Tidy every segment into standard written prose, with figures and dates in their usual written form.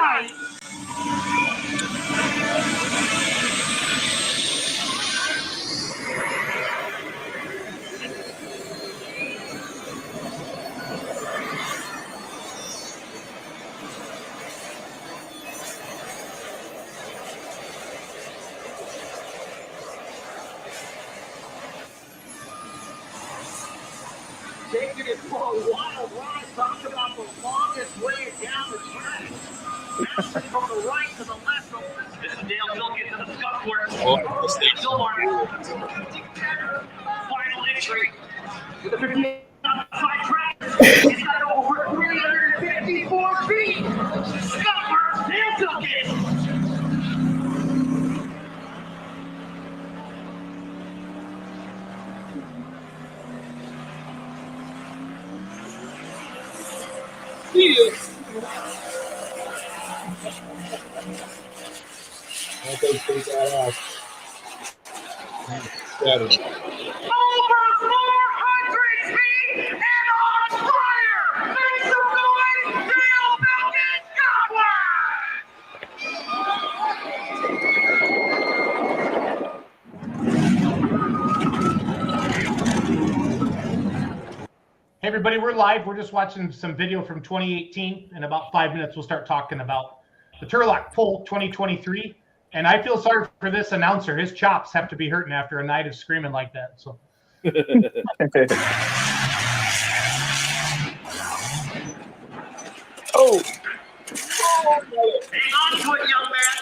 night. Taking it for a wild ride, talk about the longest way down the track. Bouncing from the right to the left. This is Dale Wilkins in the scuff work. Final entry. With the 50 outside track. He's got over 354 feet. Scupper, Dale Wilkins. Over 400 feet and on fire! Make some noise! Dale Wilkins got one! Hey everybody, we're live. We're just watching some video from 2018. In about 5 minutes, we'll start talking about the Turlock Pull 2023. And I feel sorry for this announcer. His chops have to be hurting after a night of screaming like that. So. Oh. Hang on to it, young man.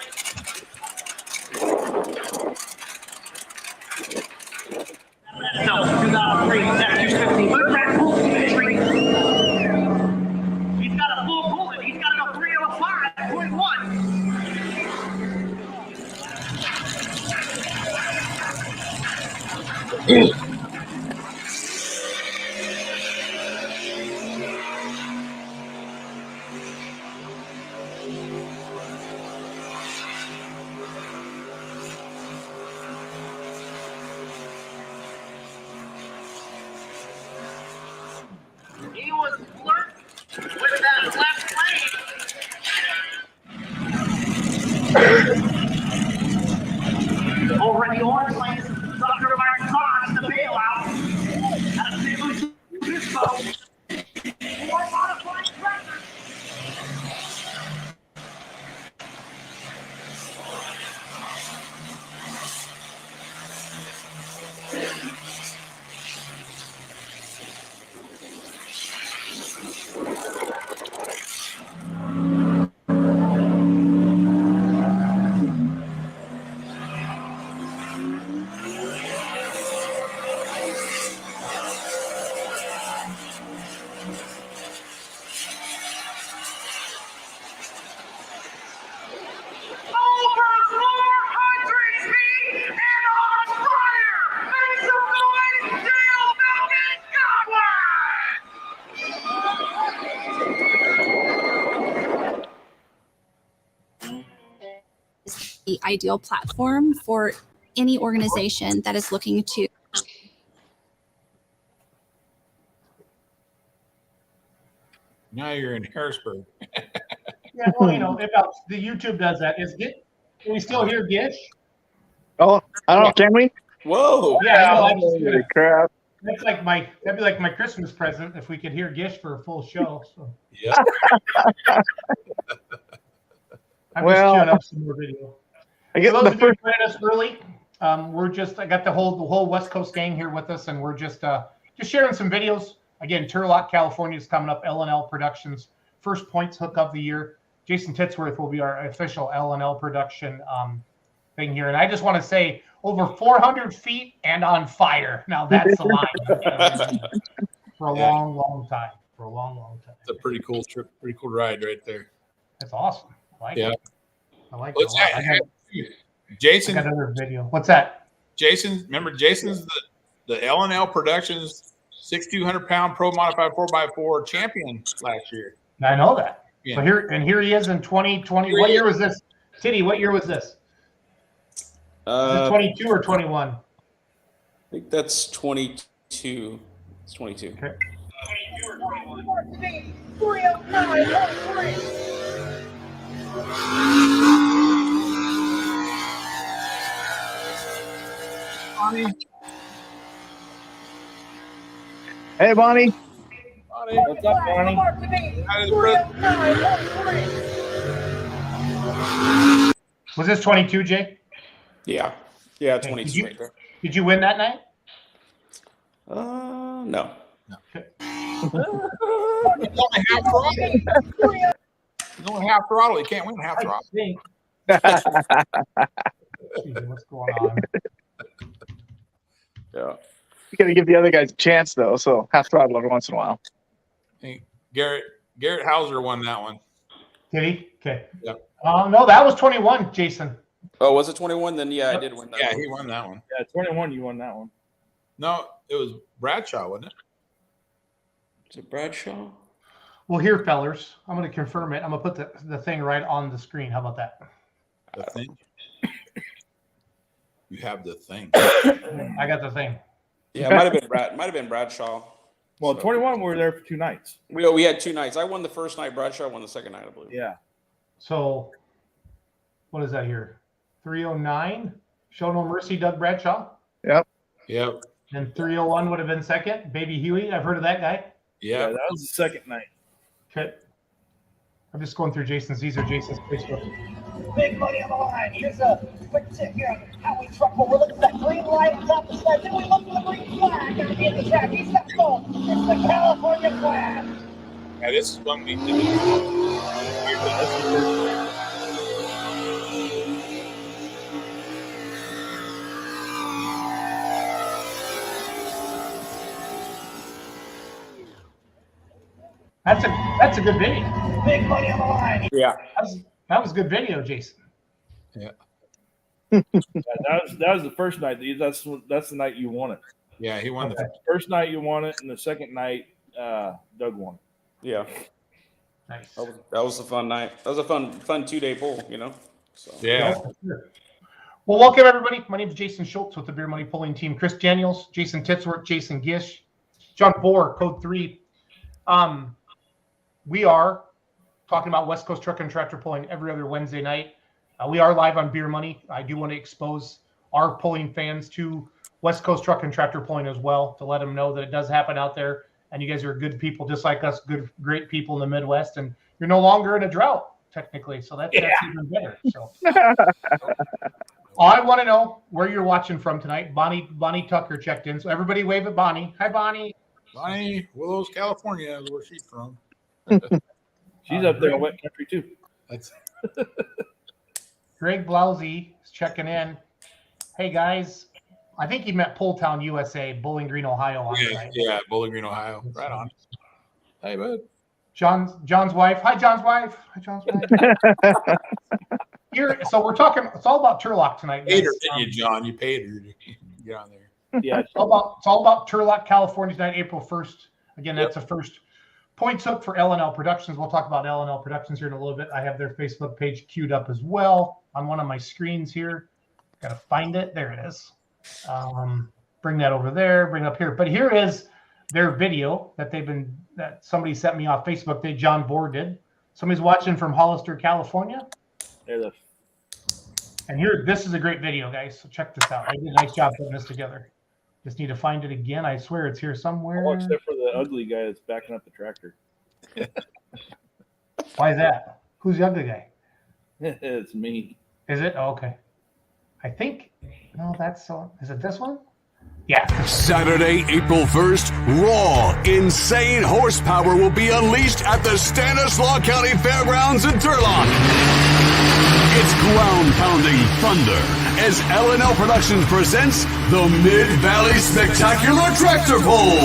No, 2003, that's 250. Look at that pull entry. He's got a full bullet. He's got a 305.1. He was flirting with that left lane. Over in the orange lane, Dr. Mark Cross, the bailout. Out of St. Louis Obispo. More modified record. The ideal platform for any organization that is looking to Now you're in Harrisburg. Yeah, well, you know, the YouTube does that. Can we still hear Gish? Oh, I don't know. Can we? Whoa! Yeah, I know. Holy crap! That'd be like my Christmas present if we could hear Gish for a full show. So. Yeah. I'm just queuing up some more video. I guess For those the of you first. who joined us early, I got the whole West Coast gang here with us, and we're just sharing some videos. Again, Turlock, California is coming up. L&L Productions first points hook of the year. Jason Titsworth will be our official L&L production thing here, and I just want to say over 400 feet and on fire. Now that's the line for a long time. For a long time. It's a pretty cool trip, pretty cool ride right there. That's awesome. I like it. I like What's it a lot. Jason? I got another video. What's that? Jason, remember Jason's the L&L Productions 6,200-pound pro modified 4x4 champion last year. I know that. Yeah. So here he is in 2020. What year was this? Tiddy, what year was this? Is it 22 or 21? I think that's 22. It's 22. Okay. 22 or 21. Bonnie. Hey, Bonnie. Bonnie. What's up, Bonnie? That is Chris. Was this 22, Jay? Yeah, Did 22 you- right there. Did you win that night? No. It's only half throttle. It's only half throttle. You can't win half I throttle. think. Jeez, what's going on? Yeah. You got to give the other guys a chance, though. So half throttle every once in a while. Hey, Garrett Hauser won that one. Did he? Okay. Yep. No, that was 21, Jason. Oh, was it 21? Then yeah, I did win that. Yeah, one. he won that one. Yeah, 21. You won that one. No, it was Bradshaw, wasn't it? Is it Bradshaw? Well, here, fellers, I'm going to confirm it. I'm going to put the thing right on the screen. How about that? The thing. You have the thing. I got the thing. Yeah, it might have been Bradshaw. Well, So- 21, we were there for 2 nights. We had 2 nights. I won the first night. Bradshaw won the second night, I believe. Yeah. So, what is that here? 309. Show no mercy, Doug Bradshaw. Yep. And 301 would have been second. Baby Huey. I've heard of that guy. Yeah, Yep. that was the second night. Okay. I'm just going through Jason's. These are Jason's Facebook. Big money on the line. Here's a quick tip here on how we truck. Well, we're looking at that green light on top of the sled. Then we look for the green flag on the end of the track. He's got gold. It's the California flag. Yeah, this is one we did. That's a good video. Big money on the line. Yeah. That was good video, Jason. Yeah, that was the first night. That's the night you won it. Yeah, he won the First night you won it, and the second night, Doug won it. Yeah. Nice. That was a fun night. That was a fun 2-day pull, you know? So Yeah. Well, welcome everybody. My name is Jason Schultz with the Beer Money Pulling Team. Chris Daniels, Jason Titsworth, Jason Gish, John Bohr, Code 3. We are talking about West Coast truck and tractor pulling every other Wednesday night. We are live on Beer Money. I do want to expose our pulling fans to West Coast truck and tractor pulling as well, to let them know that it does happen out there. And you guys are good people, just like us, great people in the Midwest. And you're no longer in a drought, technically. So that's even better. So I want to know where you're watching from tonight. Bonnie Tucker checked in. So everybody wave at Bonnie. Hi, Bonnie. Bonnie, Willows, California is where she's from. She's up there in wet country too. That's Greg Blousy is checking in. Hey, guys. I think he meant Pull Town, USA, Bowling Green, Ohio. On tonight. yeah, Bowling Green, Ohio. Right on. Hey, bud. John's wife. Hi, John's wife. Hi, John's wife. Here, so we're talking. It's all about Turlock tonight. Paid her, guys. didn't you, John? You paid her to get on there. Yeah, It's all about Turlock, California tonight, April 1st. Again, that's the first points hook for L&L Productions. We'll talk about L&L Productions here in a little bit. I have their Facebook page queued up as well on one of my screens here. Got to find it. There it is. Bring that over there. Bring it up here. But here is their video that somebody sent me off Facebook. John Bohr did. Somebody's watching from Hollister, California. And here, this is a great video, guys. So check this out. I did a nice job putting this together. Just need to find it again. I swear it's here somewhere. all except for the ugly guy that's backing up the tractor. Why is that? Who's the ugly guy? It's me. Is it? Oh, okay. I think. No, that's. Is it this one? Yeah. Saturday, April 1st, raw, insane horsepower will be unleashed at the Stanislaus County Fairgrounds in Turlock. It's ground-pounding thunder as L&L Productions presents the Mid-Valley Spectacular Tractor Pulls.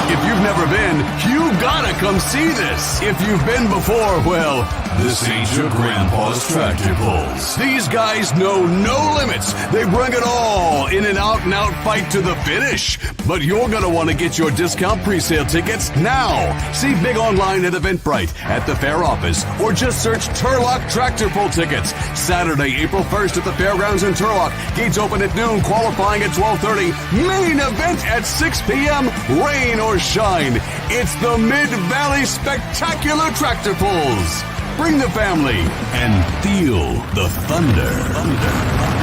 If you've never been, you gotta come see this. If you've been before, well, this ain't your grandpa's tractor pulls. These guys know no limits. They bring it all in an out-and-out fight to the finish. But you're gonna want to get your discount pre-sale tickets now. See Big online at Eventbrite, at the fair office, or just search Turlock Tractor Pull tickets. Saturday, April 1st at the fairgrounds in Turlock. Gates open at noon, qualifying at 12:30. Main event at 6 p.m. Rain or shine. It's the Mid-Valley Spectacular Tractor Pulls. Bring the family and feel the thunder.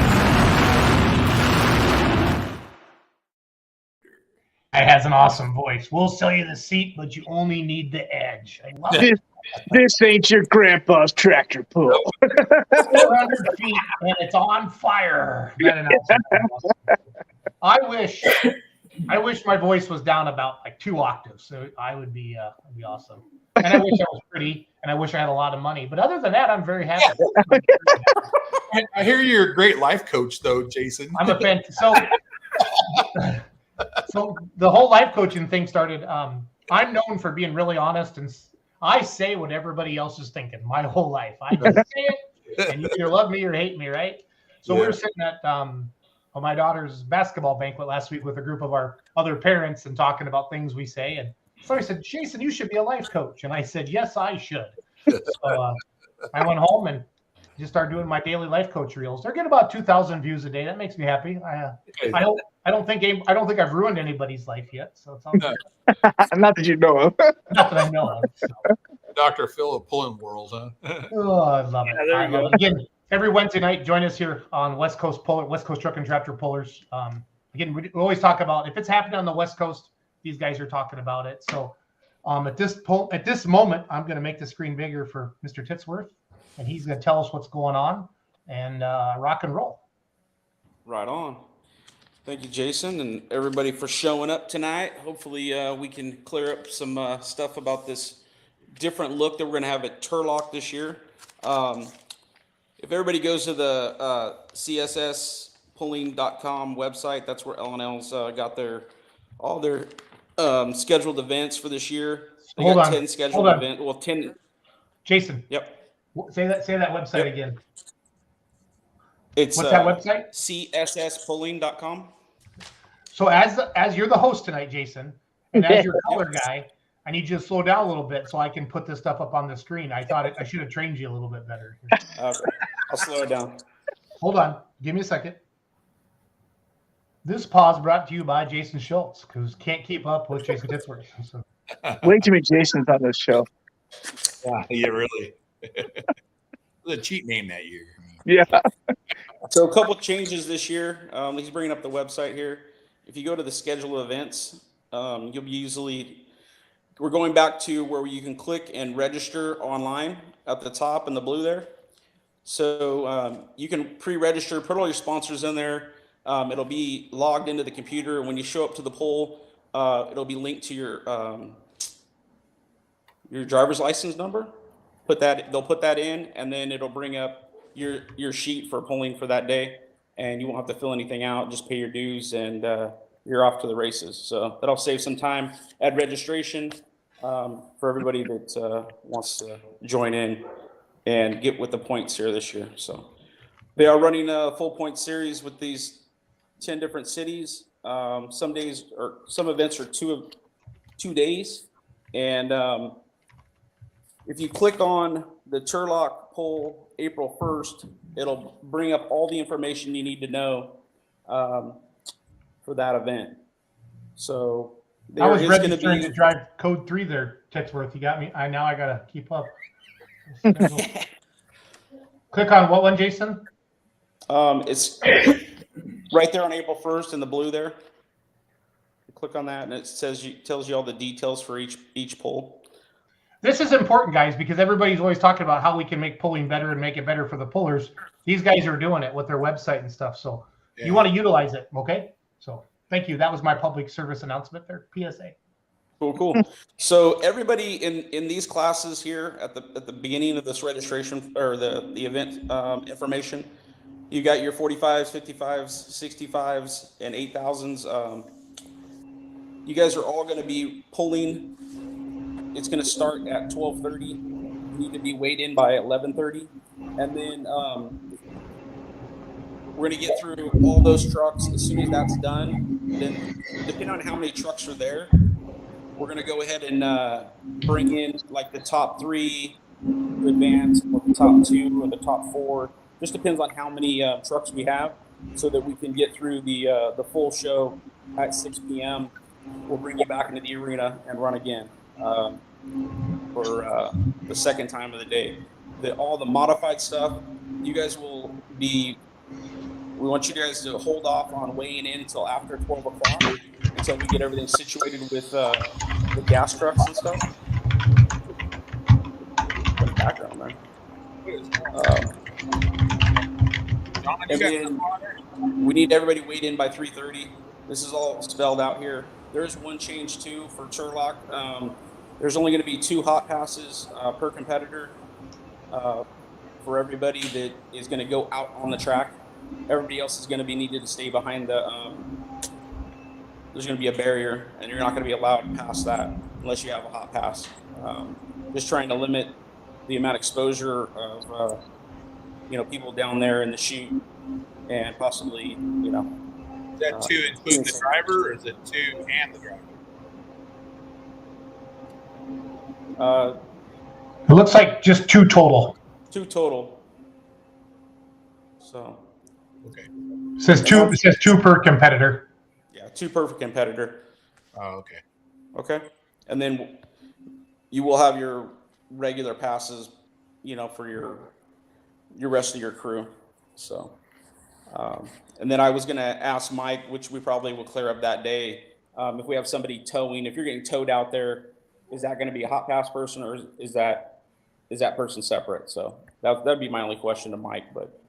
has an awesome voice. We'll sell you the seat, but you only need the edge. I love it. This ain't your grandpa's tractor pull. 400 feet and it's on fire. That announcement was awesome. I wish my voice was down about like 2 octaves. So I would be awesome. And I wish I was pretty, and I wish I had a lot of money. But other than that, I'm very happy. I hear you're a great life coach, though, Jason. I'm a fan. So the whole life coaching thing started. I'm known for being really honest, and I say what everybody else is thinking my whole life. I just say it, and you either love me or hate me, right? So we were sitting at my daughter's basketball banquet last week with a group of our other parents and talking about things we say. And so I said, Jason, you should be a life coach. And I said, yes, I should. So I went home and just started doing my daily life coach reels. They're getting about 2,000 views a day. That makes me happy. I don't think I've ruined anybody's life yet. So it's all good. Not that you know of. Not that I know of. So. Dr. Phil of Pulling World, huh? Oh, I love it. I love it. Again, every Wednesday night, join us here on West Coast Truck and Tractor Pullers. Again, we always talk about if it's happening on the West Coast, these guys are talking about it. So at this moment, I'm going to make the screen bigger for Mr. Titsworth, and he's going to tell us what's going on and rock and roll. Right on. Thank you, Jason, and everybody for showing up tonight. Hopefully we can clear up some stuff about this different look that we're going to have at Turlock this year. If everybody goes to the csspulling.com website, that's where L&L's got all their scheduled events for this year. They got 10 scheduled events. Well, 10. Jason. Yep. Say that website again. It's what's that website? csspulling.com. So as you're the host tonight, Jason, and as your color guy, I need you to slow down a little bit so I can put this stuff up on the screen. I thought I should have trained you a little bit better. Okay. I'll slow it down. Hold on. Give me a second. This pause brought to you by Jason Schultz, because can't keep up with Jason Titsworth. So. Way too many Jasons on this show. Yeah, really. The cheat name that year. Yeah. So a couple changes this year. He's bringing up the website here. If you go to the schedule events, you'll be we're going back to where you can click and register online at the top in the blue there. So you can pre-register, put all your sponsors in there. It'll be logged into the computer. When you show up to the poll, it'll be linked to your driver's license number. They'll put that in, and then it'll bring up your sheet for polling for that day, and you won't have to fill anything out. Just pay your dues, and you're off to the races. So that'll save some time at registration for everybody that wants to join in and get with the points here this year. So they are running a full point series with these 10 different cities. Some days or some events are 2 days, and if you click on the Turlock poll April 1st, it'll bring up all the information you need to know for that event. So I was registering to drive code 3 there, Titsworth. You got me. Now I got to keep up. Click on what one, Jason? It's right there on April 1st in the blue there. You click on that, and it tells you all the details for each poll. This is important, guys, because everybody's always talking about how we can make pulling better and make it better for the pullers. These guys are doing it with their website and stuff. So you want to utilize it, okay? So thank you. That was my public service announcement there, PSA. Cool. So everybody in these classes here at the beginning of this registration or the event information, you got your 45s, 55s, 65s, and 8,000s. You guys are all going to be pulling. It's going to start at 12:30. You need to be weighed in by 11:30, and then we're going to get through all those trucks. As soon as that's done, then depending on how many trucks are there, we're going to go ahead and bring in like the top 3 to advance, or the top 2, or the top 4. Just depends on how many trucks we have, so that we can get through the full show at 6 p.m. We'll bring you back into the arena and run again for the second time of the day. All the modified stuff, you guys will be. We want you guys to hold off on weighing in until after 12 o'clock. until we get everything situated with the gas trucks and stuff. What's the background there? John, you And got then we need everybody weighed in by 3:30. This is all spelled out here. There's one change too for Turlock. There's only going to be 2 hot passes per competitor for everybody that is going to go out on the track. Everybody else is going to be needed to stay behind the. There's going to be a barrier, and you're not going to be allowed past that unless you have a hot pass. Just trying to limit the amount of exposure of people down there in the chute, and possibly Is that 2 including the driver, or is it 2 and the driver? It looks like just 2 total. 2 total. So. Okay. It says 2. It says 2 per competitor. Yeah, 2 per competitor. Oh, okay. Okay, and then you will have your regular passes, for your rest of your crew. So, and then I was going to ask Mike, which we probably will clear up that day, if we have somebody towing. If you're getting towed out there, is that going to be a hot pass person, or is that person separate? So that'd be my only question to Mike, but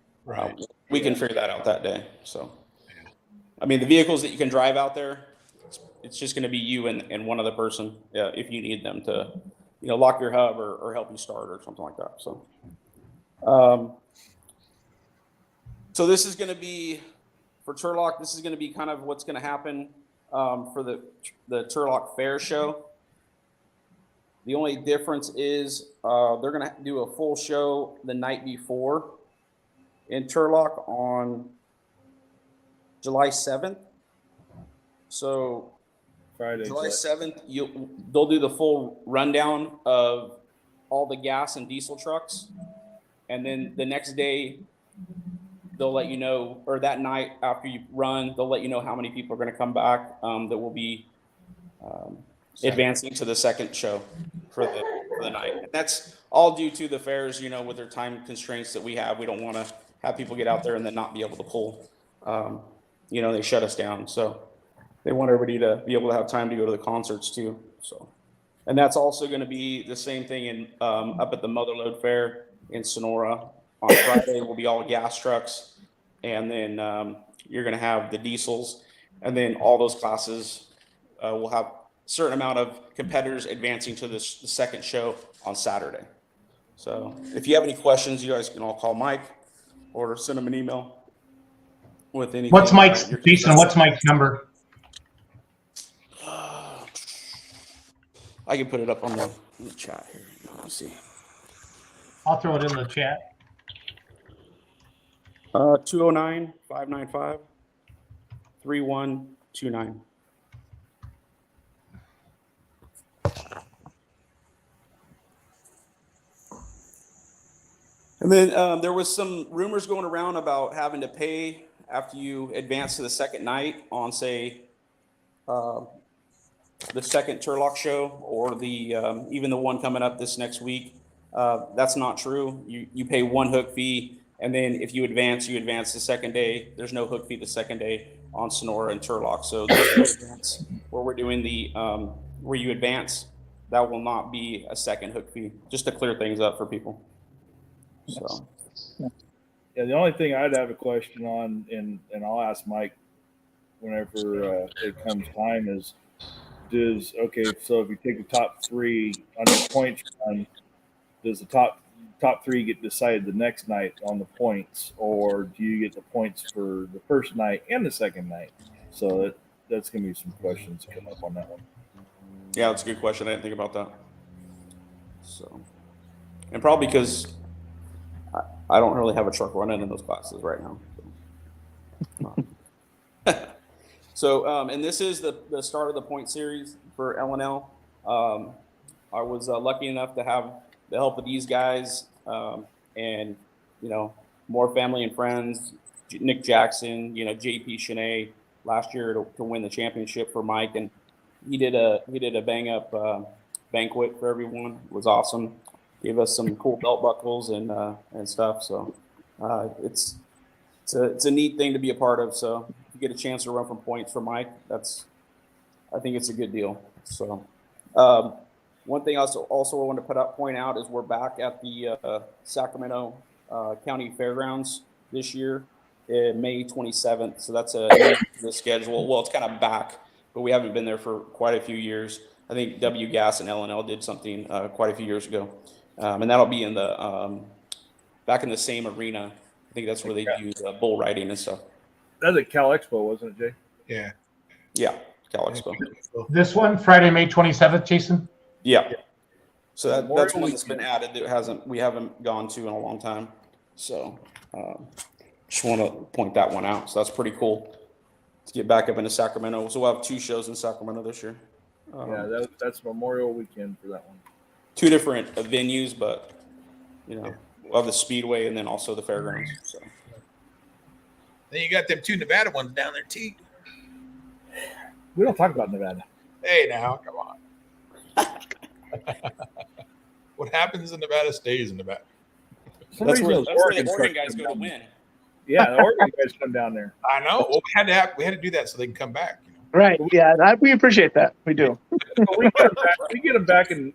we can figure that out that day. So, I mean, the vehicles that you can drive out there, it's just going to be you and one other person if you need them to, lock your hub or help you start or something like that. So, so this is going to be for Turlock. This is going to be kind of what's going to happen for the Turlock Fair Show. The only difference is they're going to do a full show the night before in Turlock on July 7th. So Friday, July 7th, they'll do the full rundown of all the gas and diesel trucks. And then the next day, they'll let you know, or that night after you run, they'll let you know how many people are going to come back that will be advancing to the second show for the night. And that's all due to the fairs, with their time constraints that we have. We don't want to have people get out there and then not be able to pull. They shut us down. So they want everybody to be able to have time to go to the concerts too. So, and that's also going to be the same thing in up at the Motherlode Fair in Sonora. On Friday will be all gas trucks, and then you're going to have the diesels, and then all those classes will have a certain amount of competitors advancing to the second show on Saturday. So if you have any questions, you guys can all call Mike or send him an email with anything. What's Mike's, Jason, what's Mike's number? I can put it up on the chat here. Let's see. I'll throw it in the chat. 209-595-3129. And then there was some rumors going around about having to pay after you advance to the second night on, say, the second Turlock show, or the even the one coming up this next week. That's not true. You pay 1 hook fee, and then if you advance the second day. There's no hook fee the second day on Sonora and Turlock. So this events where we're doing the where you advance, that will not be a second hook fee, just to clear things up for people. So, yeah, the only thing I'd have a question on, and I'll ask Mike whenever it comes time, is so if you take the top 3 on your points run, does the top 3 get decided the next night on the points, or do you get the points for the first night and the second night? So that's going to be some questions coming up on that one. Yeah, that's a good question. I didn't think about that. So, and probably because I don't really have a truck running in those classes right now. So, and this is the start of the point series for L&L. I was lucky enough to have the help of these guys and, more family and friends, Nick Jackson, JP Shanae last year to win the championship for Mike. And he did a bang up banquet for everyone. It was awesome. Gave us some cool belt buckles and stuff. So it's a neat thing to be a part of. So if you get a chance to run from points for Mike, that's I think it's a good deal. So, one thing I also want to point out is we're back at the Sacramento County Fairgrounds this year, May 27th. So that's the schedule. Well, it's kind of back, but we haven't been there for quite a few years. I think W Gas and L&L did something quite a few years ago, and that'll be in the back in the same arena. I think that's where they do bull riding and stuff. That's at Cal Expo, wasn't it, Jay? Yeah. Yeah, Cal Expo. This one, Friday, May 27th, Jason? Yeah. So that's Memorial one that's been weekend. added that we haven't gone to in a long time. So just want to point that one out. So that's pretty cool to get back up into Sacramento. So we'll have 2 shows in Sacramento this year. That's Memorial Weekend for that one. 2 different venues, but we'll have the Speedway and then also the fairgrounds. So Then you got them 2 Nevada ones down there too. We don't talk about Nevada. Hey, now, come on. What happens in Nevada stays in Nevada. that's where the Oregon trucks guys come go to down. win. Yeah, the Oregon guys come down there. I know. Well, we had to do that so they can come back. Right. Yeah. We appreciate that. We do. But we get them back in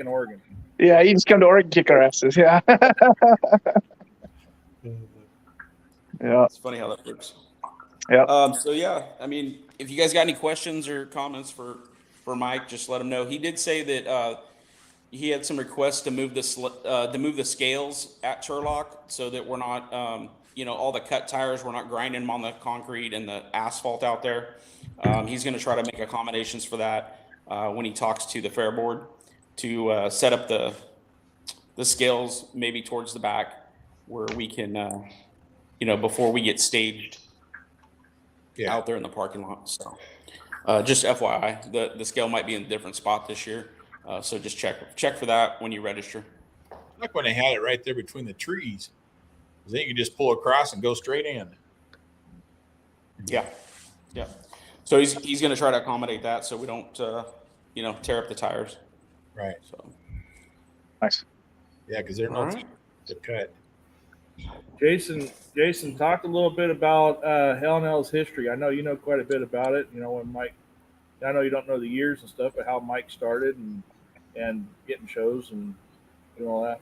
Oregon. Yeah. You just come to Oregon, kick our asses. Yeah. Yeah. It's funny how that works. Yeah. So yeah, I mean, if you guys got any questions or comments for Mike, just let him know. He did say that he had some requests to move the scales at Turlock so that we're not, all the cut tires, we're not grinding them on the concrete and the asphalt out there. He's going to try to make accommodations for that when he talks to the fair board to set up the scales maybe towards the back where we can, before we get staged out there in the parking lot. So just FYI, the scale might be in a different spot this year. So just check for that when you register. Like when they had it right there between the trees. Then you can just pull across and go straight in. Yeah. So he's going to try to accommodate that so we don't, tear up the tires. Right. So Nice. Yeah, because they're not to cut. Jason, talk a little bit about L&L's history. I know you know quite a bit about it. When Mike, I know you don't know the years and stuff, but how Mike started and getting shows and doing all that.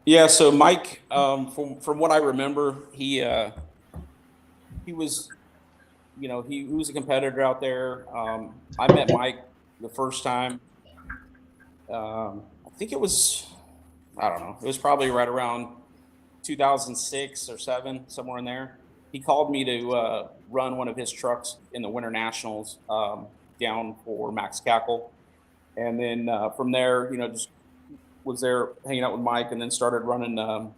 Yeah, so Mike, from what I remember, he was, he was a competitor out there. I met Mike the first time. I think it was, I don't know, it was probably right around 2006 or 7, somewhere in there. He called me to run one of his trucks in the Winter Nationals down for Max Cackle. And then from there, just was there hanging out with Mike and then started running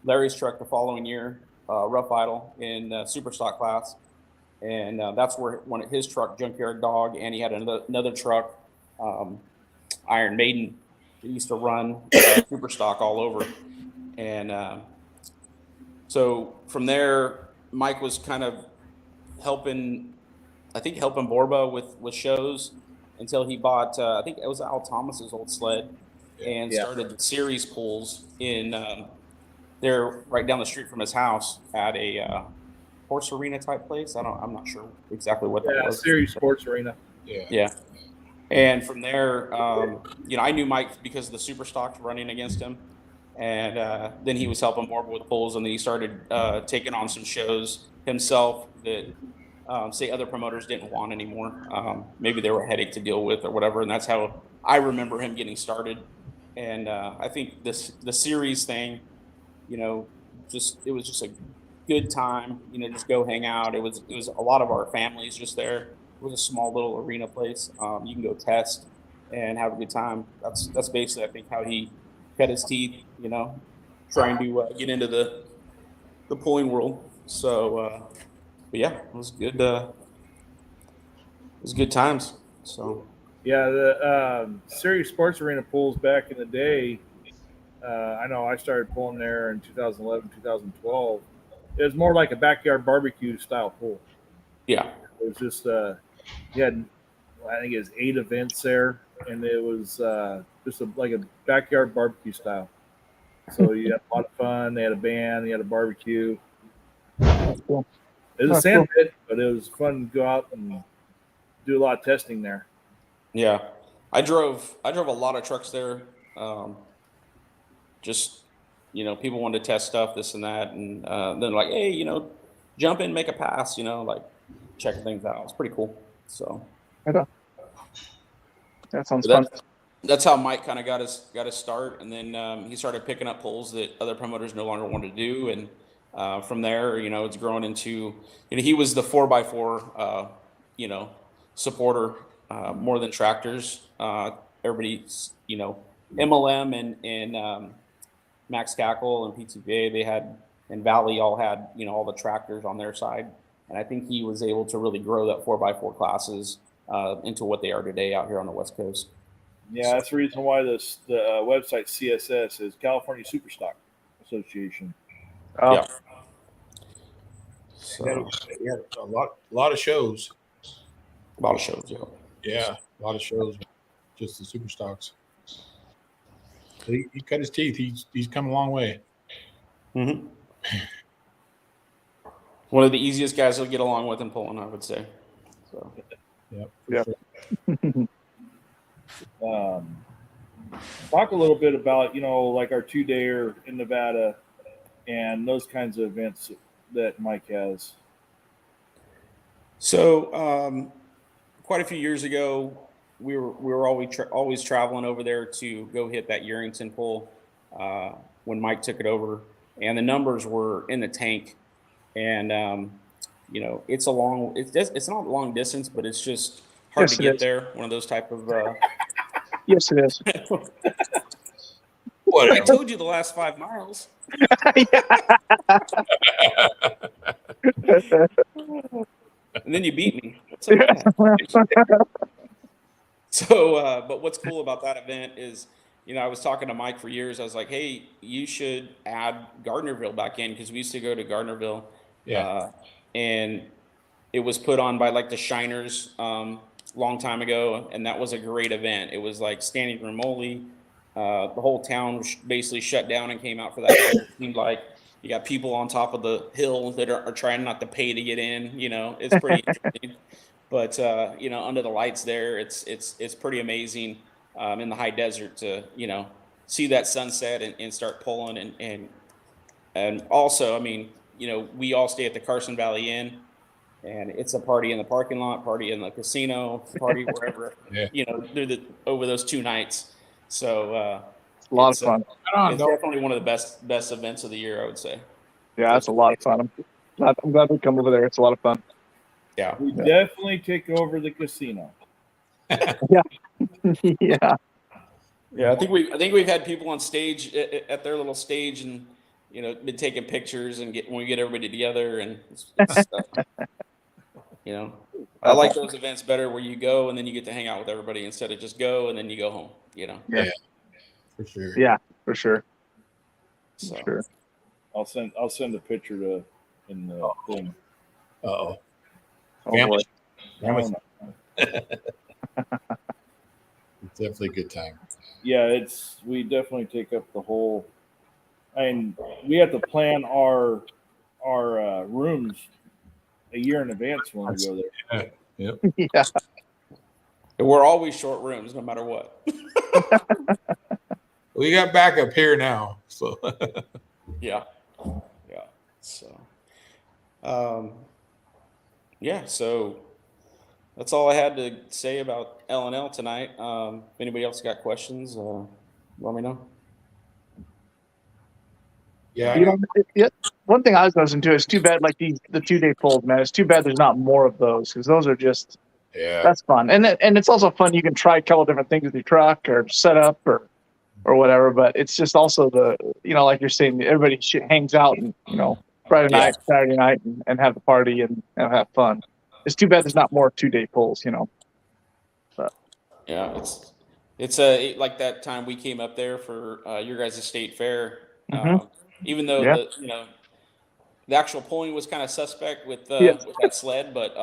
Larry's truck the following year, Rough Idle in super stock class. And that's where one of his truck, Junkyard Dog, and he had another truck, Iron Maiden, that used to run super stock all over. And so from there, Mike was kind of helping Borba with shows until he bought, I think it was Al Thomas's old sled, and started the series pulls in there right down the street from his house at a horse arena type place. I'm not sure exactly what that was. Series Sports Arena. Yeah. And from there, I knew Mike because of the super stocks running against him. And then he was helping Borba with pulls, and then he started taking on some shows himself that, say, other promoters didn't want anymore. Maybe they were a headache to deal with or whatever, and that's how I remember him getting started. And I think the series thing, it was just a good time. Just go hang out. It was a lot of our families just there. It was a small little arena place. You can go test and have a good time. That's basically, I think, how he cut his teeth, trying to get into the pulling world. So, but yeah, it was good. It was good times. So yeah, the Series Sports Arena pools back in the day. I know I started pulling there in 2011, 2012. It was more like a backyard barbecue style pool. Yeah, it was just you had, I think it was 8 events there, and it was just like a backyard barbecue style. So you had a lot of fun. They had a band. They had a barbecue. Cool. It was a sand pit, but it was fun to go out and do a lot of testing there. Yeah, I drove a lot of trucks there. Just people wanted to test stuff, this and that, and then like, hey, jump in, make a pass, like checking things out. It's pretty cool. So That sounds fun. That's how Mike kind of got his start, and then he started picking up poles that other promoters no longer wanted to do, and from there, it's grown into, he was the 4x4, supporter more than tractors. Everybody's, MLM and Max Cackle and PTVA, they had, and Valley all had, all the tractors on their side, and I think he was able to really grow that 4x4 classes into what they are today out here on the West Coast. Yeah, that's the reason why the website CSS is California Superstock Association. Oh, Yeah. So, Yeah, a lot of shows. a lot of shows, yeah. Yeah, a lot of shows. Just the super stocks. He cut his teeth. He's come a long way. Mm-hmm. One of the easiest guys to get along with in Poland, I would say. So. Yep. Yeah. Sure. Talk a little bit about, like our 2-dayer in Nevada and those kinds of events that Mike has. So, quite a few years ago, we were always traveling over there to go hit that Yerington pole when Mike took it over, and the numbers were in the tank. And it's not a long distance, but it's just hard Yes, to it get is. there. One of those type of. Yes, it is. I told you the last 5 miles. And then you beat me. It's okay. So, but what's cool about that event is, I was talking to Mike for years. I was like, hey, you should add Gardnerville back in, because we used to go to Gardnerville. Yeah. And it was put on by like the Shiners long time ago, and that was a great event. It was like standing room only. The whole town was basically shut down and came out for that. It seemed like you got people on top of the hill that are trying not to pay to get in. It's pretty interesting. But under the lights there, it's pretty amazing in the high desert to see that sunset and start pulling, and also, I mean, we all stay at the Carson Valley Inn, and it's a party in the parking lot, party in the casino, party wherever. Yeah. Over those 2 nights. So a lot of fun. It's definitely one of the best events of the year, I would say. Yeah, it's a lot of fun. I'm glad we come over there. It's a lot of fun. Yeah. We definitely take over the casino. Yeah. Yeah. Yeah, I think we've had people on stage at their little stage, and been taking pictures, and when we get everybody together, and it's I like those events better where you go and then you get to hang out with everybody instead of just go and then you go home. Yeah. For sure. Yeah, for sure. So. Sure. I'll send a picture in the thing. Uh-oh. Oh, Family. boy. It's definitely a good time. Yeah, we definitely take up the whole. I mean, we have to plan our rooms a year in advance when we go there. Yep. Yeah. We're always short rooms, no matter what. We got backup here now, so. Yeah. So, so that's all I had to say about L&L tonight. If anybody else got questions, let me know. Yeah. One thing I was listening to is too bad, like the 2-day polls, man. It's too bad there's not more of those, because those are just, that's fun. And it's also fun. You can try a couple different things with your truck or setup or whatever, but it's just also like you're saying, everybody hangs out and, Friday night, Saturday night, and have the party and have fun. It's too bad there's not more 2-day polls, But. Yeah, it's like that time we came up there for your guys' state fair. Mm-hmm. Even though the actual polling was kind of suspect with that sled, but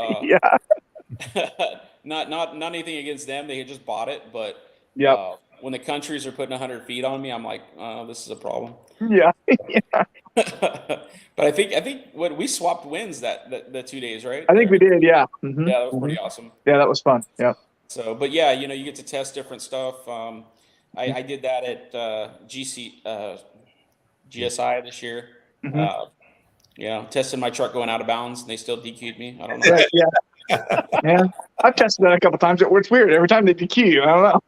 not anything against them. They had just bought it, but when the countries are putting 100 feet on me, I'm like, this is a problem. Yeah. But I think what we swapped wins the 2 days, right? I think we did. Yeah. Mm-hmm. Yeah, that was pretty awesome. Yeah, that was fun. Yeah. So, but yeah, you get to test different stuff. I did that at GSI this year. Tested my truck going out of bounds, and they still DQ'd me. I don't know. Right, yeah. Yeah. I've tested that a couple times. It's weird. Every time they DQ you, I don't know.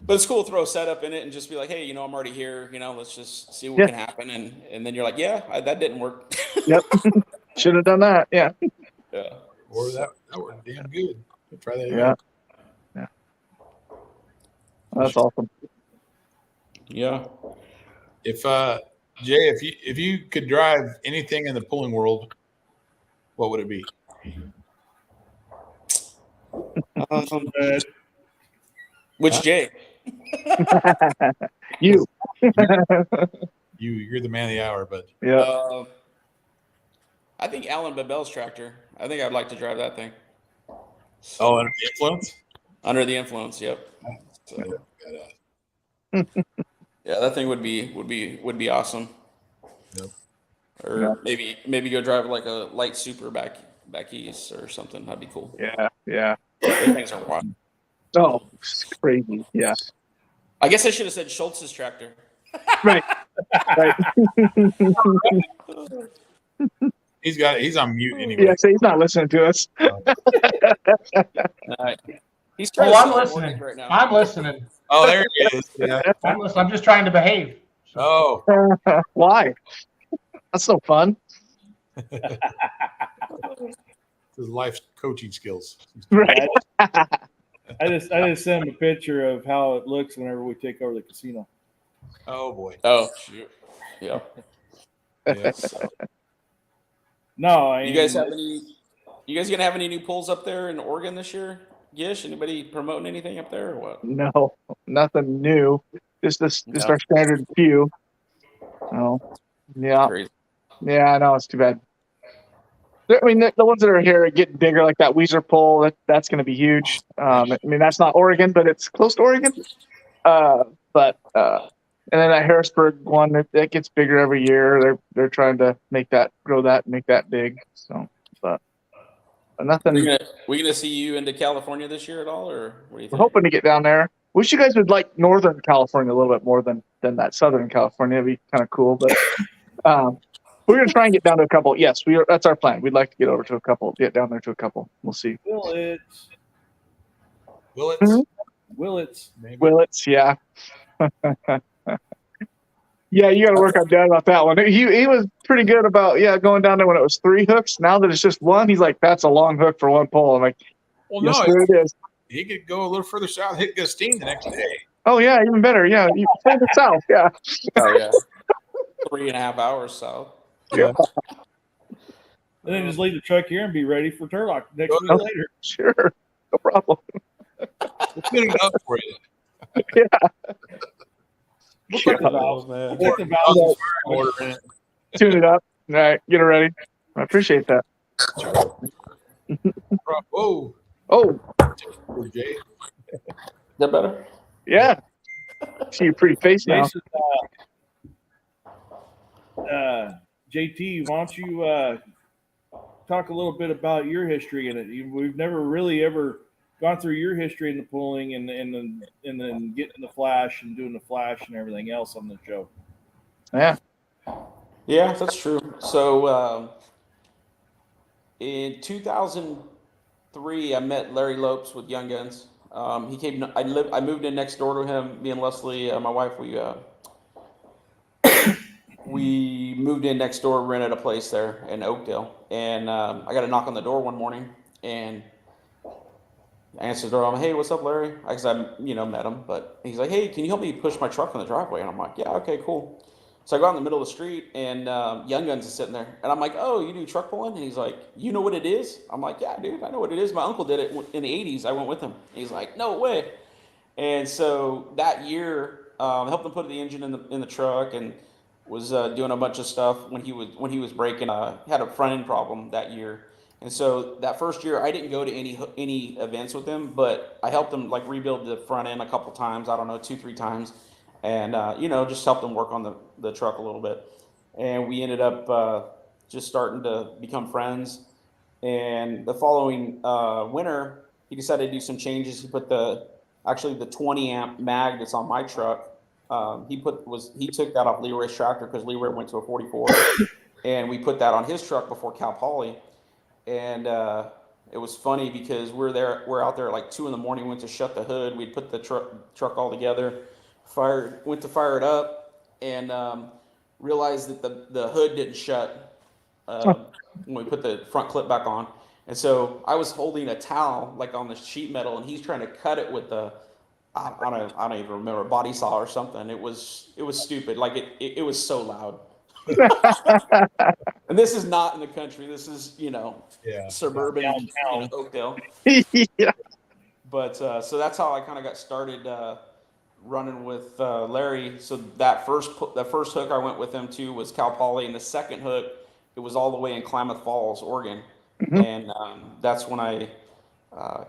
But it's cool to throw a setup in it and just be like, hey, I'm already here. Let's just see what can happen. And then you're like, that didn't work. Yep. Should have done that. Yeah. Yeah. Or that worked damn good. Try that again. Yeah. Yeah. That's awesome. Yeah. If Jay, if you could drive anything in the pulling world, what would it be? Which Jay? You. You're the man of the hour, but yeah. I think Alan Babel's tractor. I think I'd like to drive that thing. Oh, under the influence? Under the influence, yep. So, yeah, that thing would be awesome. Yep. Or maybe go drive like a light super back east or something. That'd be cool. Yeah. Yeah. Those things are wild. Oh, it's crazy. Yeah. I guess I should have said Schultz's tractor. Right. Right. He's on mute anyway. Yeah, so he's not listening to us. He's trying I'm listening. right now. I'm listening. Oh, there he is. Yeah. I'm listening. I'm just trying to behave. Oh. Why? That's so fun. His life coaching skills. Right. I just sent him a picture of how it looks whenever we take over the casino. Oh boy. Oh shoot. Yeah. No, you guys gonna have any new pulls up there in Oregon this year? Gish, anybody promoting anything up there or what? No, nothing new. Just our standard few. Oh, yeah. Crazy. Yeah, I know. It's too bad. I mean, the ones that are here are getting bigger, like that Weezer pull. That's going to be huge. I mean, that's not Oregon, but it's close to Oregon. And then that Harrisburg one that gets bigger every year. They're trying to grow that, and make that big. So, but nothing. We gonna see you into California this year at all, or what do you think? We're hoping to get down there. Wish you guys would like Northern California a little bit more than that Southern California. It'd be kind of cool, but we're gonna try and get down to a couple. Yes, that's our plan. We'd like to get over to a couple, get down there to a couple. We'll see. Willits. Maybe. Willits, yeah. Yeah, you got to work on Dad about that one. He was pretty good about going down there when it was 3 hooks. Now that it's just one, he's like, that's a long hook for one pole. I'm like, well, yes, no, there it is. He could go a little further south, hit Gustine the next day. Oh yeah, even better. Yeah, you find it south. Yeah. Oh yeah. 3.5 hours south. Yeah. And then just leave the truck here and be ready for Turlock next week later. Sure, no problem. We'll put it up for you. Yeah. We'll put the valves, man. We'll put the valves Order in it. Tune it up. All right, get it ready. I appreciate that. Whoa. Oh, Poor Jay. Is that better? yeah. See your pretty face now. Jason, JT, why don't you talk a little bit about your history in it? We've never really ever gone through your history in the pulling and then getting the flash and doing the flash and everything else on the show. Yeah. Yeah, that's true. So in 2003, I met Larry Lopes with Young Guns. He came. I moved in next door to him. Me and Leslie, my wife, we moved in next door, rented a place there in Oakdale, and I got a knock on the door one morning, and I answered the door. I'm like, hey, what's up, Larry? Because I met him, but he's like, hey, can you help me push my truck in the driveway? And I'm like, yeah, okay, cool. So I go out in the middle of the street, and Young Guns is sitting there. And I'm like, oh, you do truck pulling? And he's like, you know what it is? I'm like, yeah, dude, I know what it is. My uncle did it in the 80s. I went with him. And he's like, no way. And so that year, helped him put the engine in the truck and was doing a bunch of stuff when he was braking. Had a front end problem that year. And so that first year, I didn't go to any events with him, but I helped him like rebuild the front end a couple times. I don't know, 2-3 times. and just helped him work on the truck a little bit. And we ended up just starting to become friends. And the following winter, he decided to do some changes. He put the 20 amp mag that's on my truck. He took that off Leroy's tractor because Leroy went to a 44, and we put that on his truck before Cal Poly. And it was funny because we're out there at like 2 a.m. Went to shut the hood. We put the truck all together, went to fire it up, and realized that the hood didn't shut when we put the front clip back on. And so I was holding a towel like on the sheet metal, and he's trying to cut it with I don't even remember, body saw or something. It was stupid. Like it was so loud. And this is not in the country. This is suburban Oakdale. Yeah. But so that's how I kind of got started running with Larry. So the first hook I went with him to was Cal Poly, and the second hook, it was all the way in Klamath Falls, Oregon. Mm-hmm. And that's when I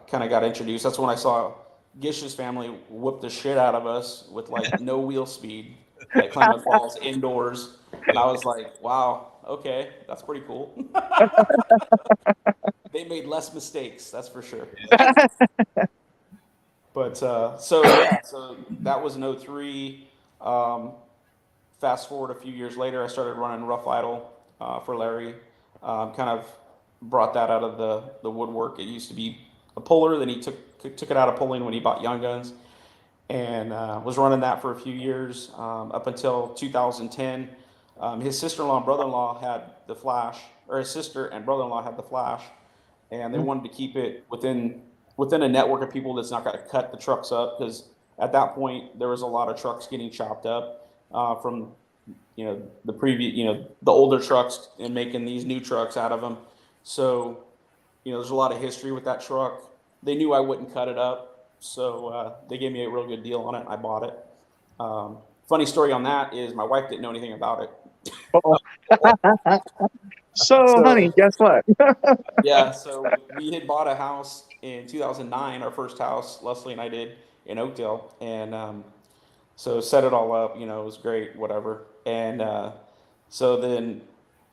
kind of got introduced. That's when I saw Gish's family whoop the shit out of us with like no wheel speed at Klamath Falls indoors. And I was like, wow, okay, that's pretty cool. They made less mistakes, that's for sure. But so that was in 2003. Fast forward a few years later, I started running Rough Idle for Larry. Kind of brought that out of the woodwork. It used to be a puller, then he took it out of pulling when he bought Young Guns, and was running that for a few years up until 2010. His sister-in-law and brother-in-law had the Flash, or his sister and brother-in-law had the Flash, and they wanted to keep it within a network of people that's not going to cut the trucks up, because at that point there was a lot of trucks getting chopped up from the previous the older trucks and making these new trucks out of them. So there's a lot of history with that truck. They knew I wouldn't cut it up, so they gave me a real good deal on it. I bought it. Funny story on that is my wife didn't know anything about it. So, honey, guess what? Yeah, so we had bought a house in 2009, our first house, Leslie and I did, in Oakdale, and so set it all up. It was great, whatever. And so then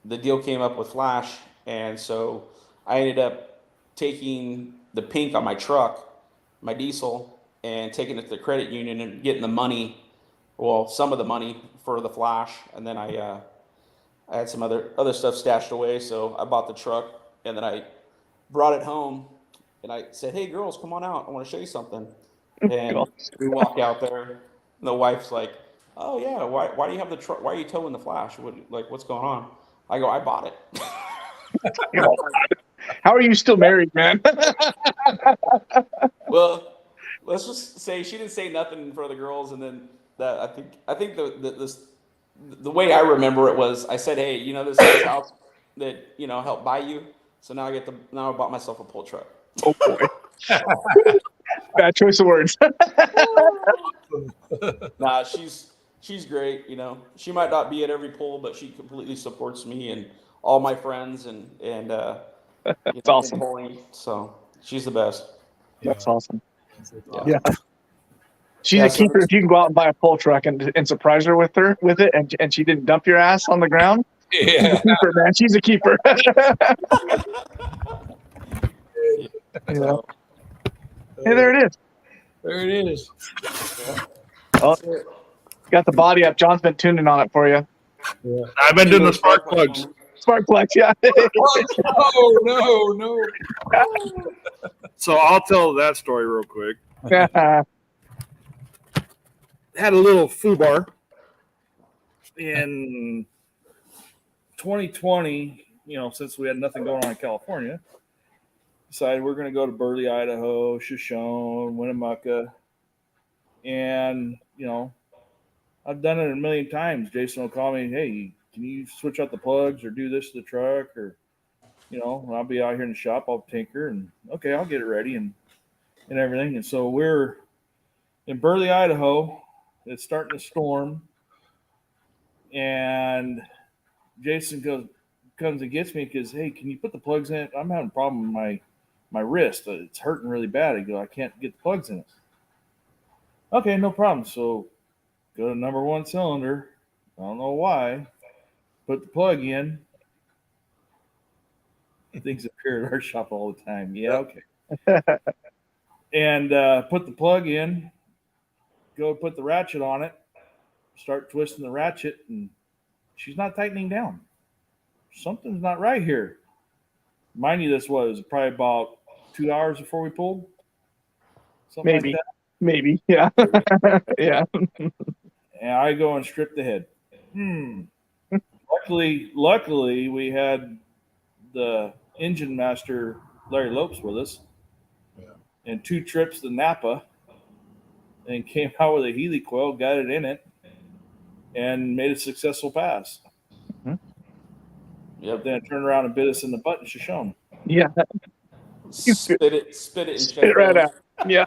the deal came up with Flash, and so I ended up taking the pink on my truck, my diesel, and taking it to the credit union and getting the money, well, some of the money for the Flash, and then I had some other stuff stashed away, so I bought the truck, and then I brought it home, and I said, "Hey, girls, come on out. I want to show you something." And we walk out there, and the wife's like, "Oh yeah, why do you have the truck? Why are you towing the Flash? What's going on?" I go, "I bought it." How are you still married, man? Well, let's just say she didn't say nothing for the girls, and then that I think the way I remember it was I said, "Hey, this house that helped buy you, so now I bought myself a pull truck." Oh boy, bad choice of words. Nah, she's great. She might not be at every pull, but she completely supports me and all my friends, and That's awesome. pulling, so she's the best. That's awesome. Yeah. She's a keeper. If you can go out and buy a pull truck and surprise her with it, and she didn't dump your ass on the ground, she's a keeper, man. She's a keeper. Hey, there it is. There it is. Oh, got the body up. John's been tuning on it for you. Yeah. I've been doing the spark plugs. Spark plugs, yeah. No. So I'll tell that story real quick. Had a little foobar in 2020, since we had nothing going on in California, decided we're going to go to Burley, Idaho, Shoshone, Winnemucca. And, I've done it a million times. Jason will call me, "Hey, can you switch out the plugs or do this to the truck?" Or, I'll be out here in the shop, I'll tinker, and okay, I'll get it ready and everything. And so we're in Burley, Idaho. It's starting to storm, and Jason comes and gets me because, "Hey, can you put the plugs in it? I'm having a problem with my wrist. It's hurting really bad." I go, "I can't get the plugs in it." "Okay, no problem." So Go to number 1 cylinder. I don't know why. Put the plug in. Things appear at our shop all the time. Yeah, okay. And put the plug in. Go put the ratchet on it. Start twisting the ratchet, and she's not tightening down. Something's not right here. Mind you, this was probably about 2 hours before we pulled. Something Maybe. like that. Maybe. Yeah. Yeah. And I go and strip the head. Luckily, we had the engine master, Larry Lopes, with us. Yeah. And 2 trips to Napa, and came out with a Healy coil, got it in it, and made a successful pass. Mhm. Yep. But then it turned around and bit us in the butt and Shoshone. Yeah. Spit it, and Spit it right out. Yeah.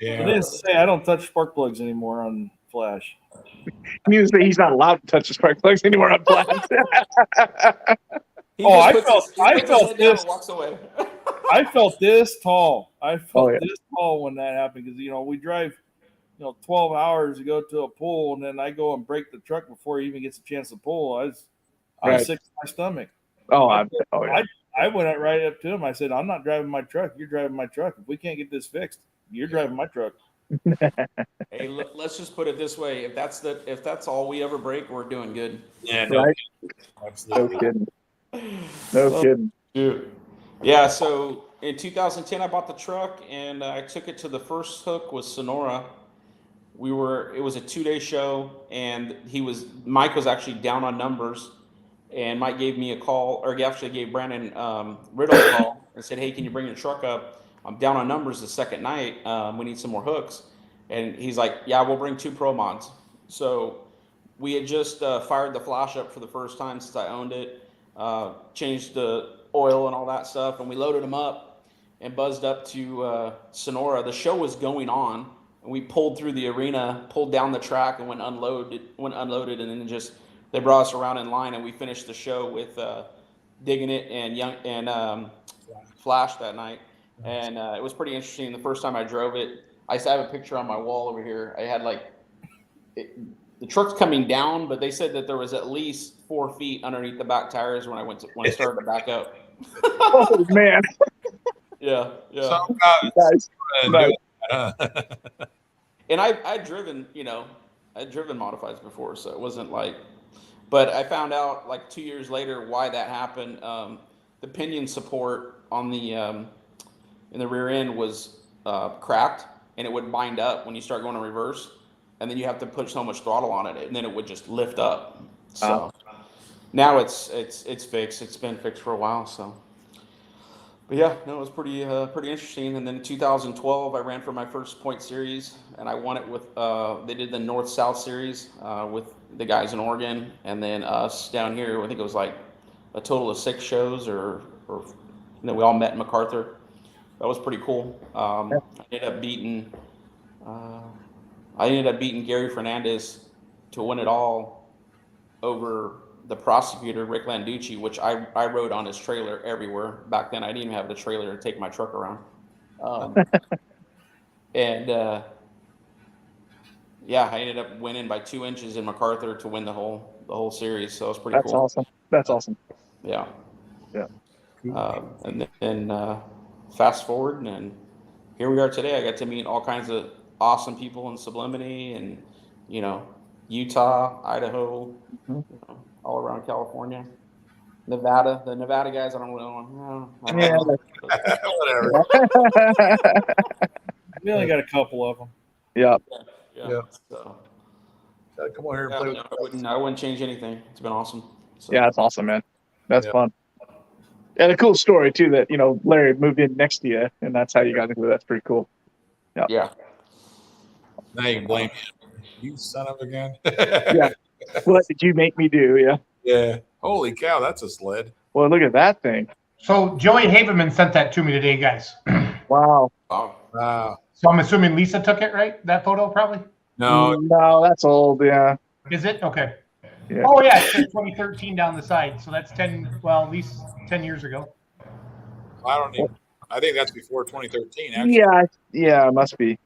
Yeah. I didn't say I don't touch spark plugs anymore on Flash. He's not allowed to touch the spark plugs anymore on Blast. He Oh, just puts his head down and walks away. I felt this tall. I felt Oh, yeah. this tall when that happened because we drive 12 hours to go to a pull, and then I go and break the truck before he even gets a chance to pull. I was Right. sick to my stomach. Oh, I went right up to him. I said, "I'm not driving my truck. You're driving my truck. If we can't get this fixed, you're driving my truck." Hey, let's just put it this way: if that's all we ever break, we're doing good. Yeah. No, Right? absolutely. No kidding. No kidding. Dude. Yeah. So in 2010, I bought the truck and I took it to the first hook with Sonora. It was a 2-day show, and Mike was actually down on numbers, and Mike gave me a call, or he actually gave Brandon Riddle a call and said, "Hey, can you bring your truck up? I'm down on numbers the second night. We need some more hooks." And he's like, "Yeah, we'll bring 2 Pro Mods." So we had just fired the Flash up for the first time since I owned it, changed the oil and all that stuff, and we loaded them up and buzzed up to Sonora. The show was going on, and we pulled through the arena, pulled down the track, and went unloaded, and then they brought us around in line, and we finished the show with Digging It and Flash that night. And it was pretty interesting. The first time I drove it, I have a picture on my wall over here. I had the truck's coming down, but they said that there was at least 4 feet underneath the back tires when I started to back up. Oh man. Yeah. Nice. And I'd driven modifieds before, so it wasn't like. But I found out 2 years later why that happened. The pinion support on the in the rear end was cracked, and it would bind up when you start going in reverse, and then you have to put so much throttle on it, and then it would just lift up. So now it's fixed. It's been fixed for a while. So, but yeah, no, it was pretty interesting. And then in 2012, I ran for my first point series, and I won it with they did the North South series with the guys in Oregon, and then us down here. I think it was like a total of 6 shows, or we all met in MacArthur. That was pretty cool. I ended up beating Gary Fernandez to win it all over the prosecutor, Rick Landucci, which I rode on his trailer everywhere. Back then, I didn't even have the trailer to take my truck around. And I ended up winning by 2 inches in MacArthur to win the whole series. So it was pretty cool. Awesome. That's awesome. Yeah. Yeah. And then fast forward, and here we are today. I got to meet all kinds of awesome people in Sublimity and, Utah, Idaho, all around California. Nevada, the Nevada guys, I don't really know. Whatever. We only got a couple of them. Yeah. Yeah. So, Come on here and play with I wouldn't change anything. It's been awesome. So, Yeah, that's awesome, man. That's fun. And a cool story too that Larry moved in next to you, and that's how you got into it. That's pretty cool. Yeah. Now you can blame him. You son of a gun. Yeah. What did you make me do? Yeah. Yeah. Holy cow, that's a sled. Well, look at that thing. So Joey Haveman sent that to me today, guys. Wow. Wow. So I'm assuming Lisa took it, right? That photo, probably. No, that's old. Yeah. Is it? Okay. Yeah. Oh yeah, it says 2013 down the side. So that's at least 10 years ago. I think that's before 2013. Actually. Yeah, it must be.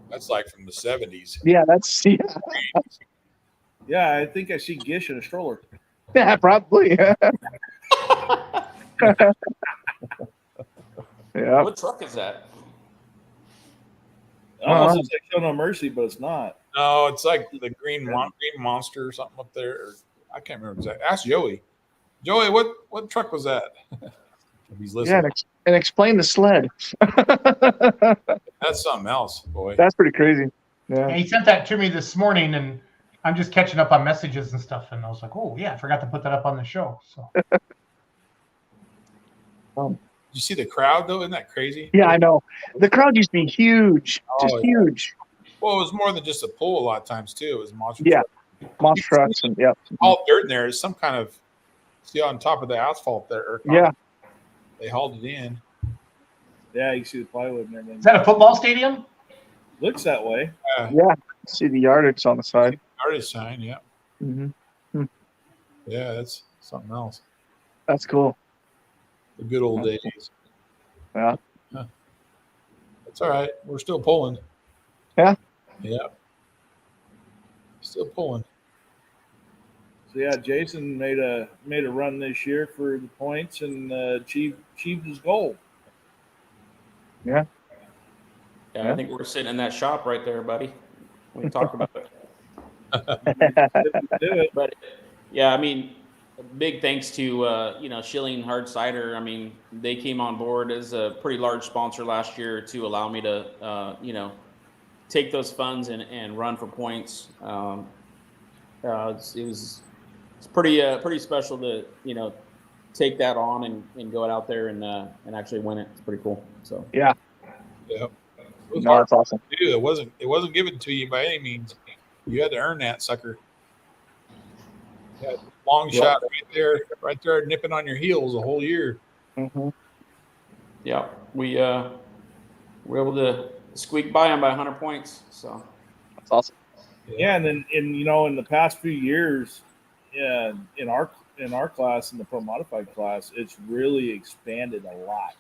That's like from the 70s. Yeah, that's Yeah, I think I see Gish in a stroller. yeah, probably. Yeah. Yeah. What truck is that? Almost looks like Show No Mercy, but it's not. No, it's like the green monster or something up there. I can't remember exactly. Ask Joey. Joey, what truck was that? He's listening. Yeah, and explain the sled. That's something else, boy. That's pretty crazy. Yeah. He sent that to me this morning, and I'm just catching up on messages and stuff. And I was like, oh, yeah, I forgot to put that up on the show. So. Did you see the crowd, though? Isn't that crazy? Yeah, I know. The crowd used to be huge. Just huge. Well, it was more than just a pool a lot of times, too. It was monster trucks. Monster trucks. And, yeah. All dirt in there is some kind of, see on top of the asphalt there. Yeah. They hauled it in. Yeah, you see the plywood and everything. Is that a football stadium? Looks that way. Yeah. See the yardage on the side. Yardage sign, yeah. Mm-hmm. Yeah, that's something else. That's cool. The good old days. Yeah. That's all right. We're still pulling. Yeah. Yeah. Still pulling. So yeah, Jason made a run this year for the points and achieved his goal. Yeah. Yeah, I think we're sitting in that shop right there, buddy. We talked about it. Do it. But yeah, I mean, big thanks to Schilling Hard Cider. I mean, they came on board as a pretty large sponsor last year to allow me to take those funds and run for points. It's pretty special to take that on and go out there and actually win it. It's pretty cool. So yeah. Yep. No, that's awesome. It wasn't given to you by any means. You had to earn that sucker. Yeah, long shot right there, nipping on your heels the whole year. Mm-hmm. Yeah, we were able to squeak by them by 100 points. So that's awesome. Yeah, and then in the past few years, in our class, in the Pro Modified class, it's really expanded a lot.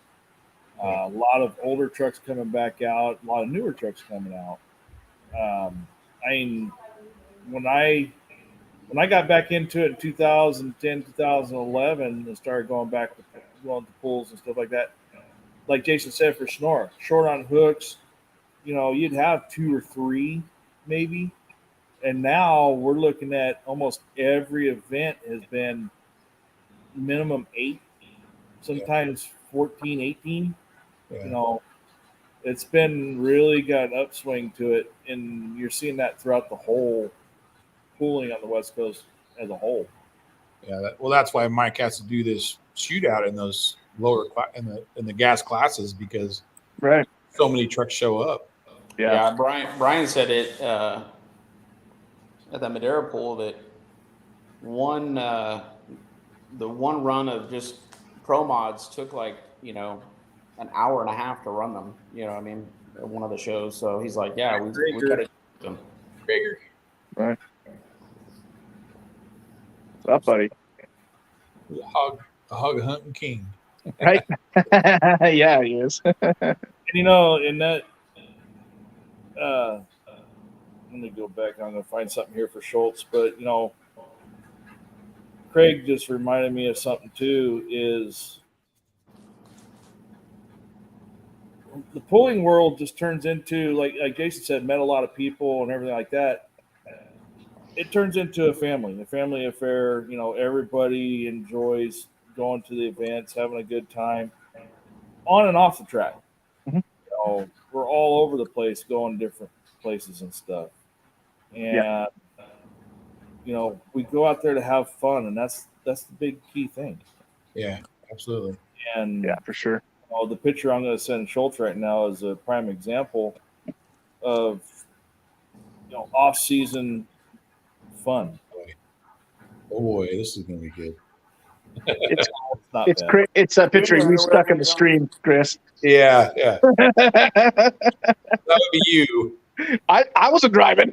A lot of older trucks coming back out, a lot of newer trucks coming out. I mean, when I got back into it in 2010, 2011, and started going to pools and stuff like that, like Jason said, for Schnorr, short on hooks, you'd have 2 or 3 maybe. And now we're looking at almost every event has been minimum 8, sometimes 14, 18. Yeah. It's been really got an upswing to it, and you're seeing that throughout the whole pooling on the West Coast as a whole. Yeah, that's why Mike has to do this shootout in those lower in the gas classes, because so many trucks show up. Yeah, Brian said it at the Madera pool that the one run of just pro mods took an hour and a half to run them. I mean, at one of the shows. So he's like, yeah, we got to do them. Right. What's up, buddy? A hug hunting king. Right? Yeah, he is. And in that, let me go back. I'm going to find something here for Schultz, but Craig just reminded me of something too. Is the pooling world just turns into, like Jason said, met a lot of people and everything like that. It turns into a family affair. Everybody enjoys going to the events, having a good time on and off the track. Mm-hmm. We're all over the place, going different places and stuff. And, we go out there to have fun, and that's the big key thing. Yeah, absolutely. And yeah, for sure. The picture I'm going to send Schultz right now is a prime example of, off-season fun. Oh boy, this is going to be good. It's a picture you stuck in the stream, Chris. Yeah. That would be you. I wasn't driving.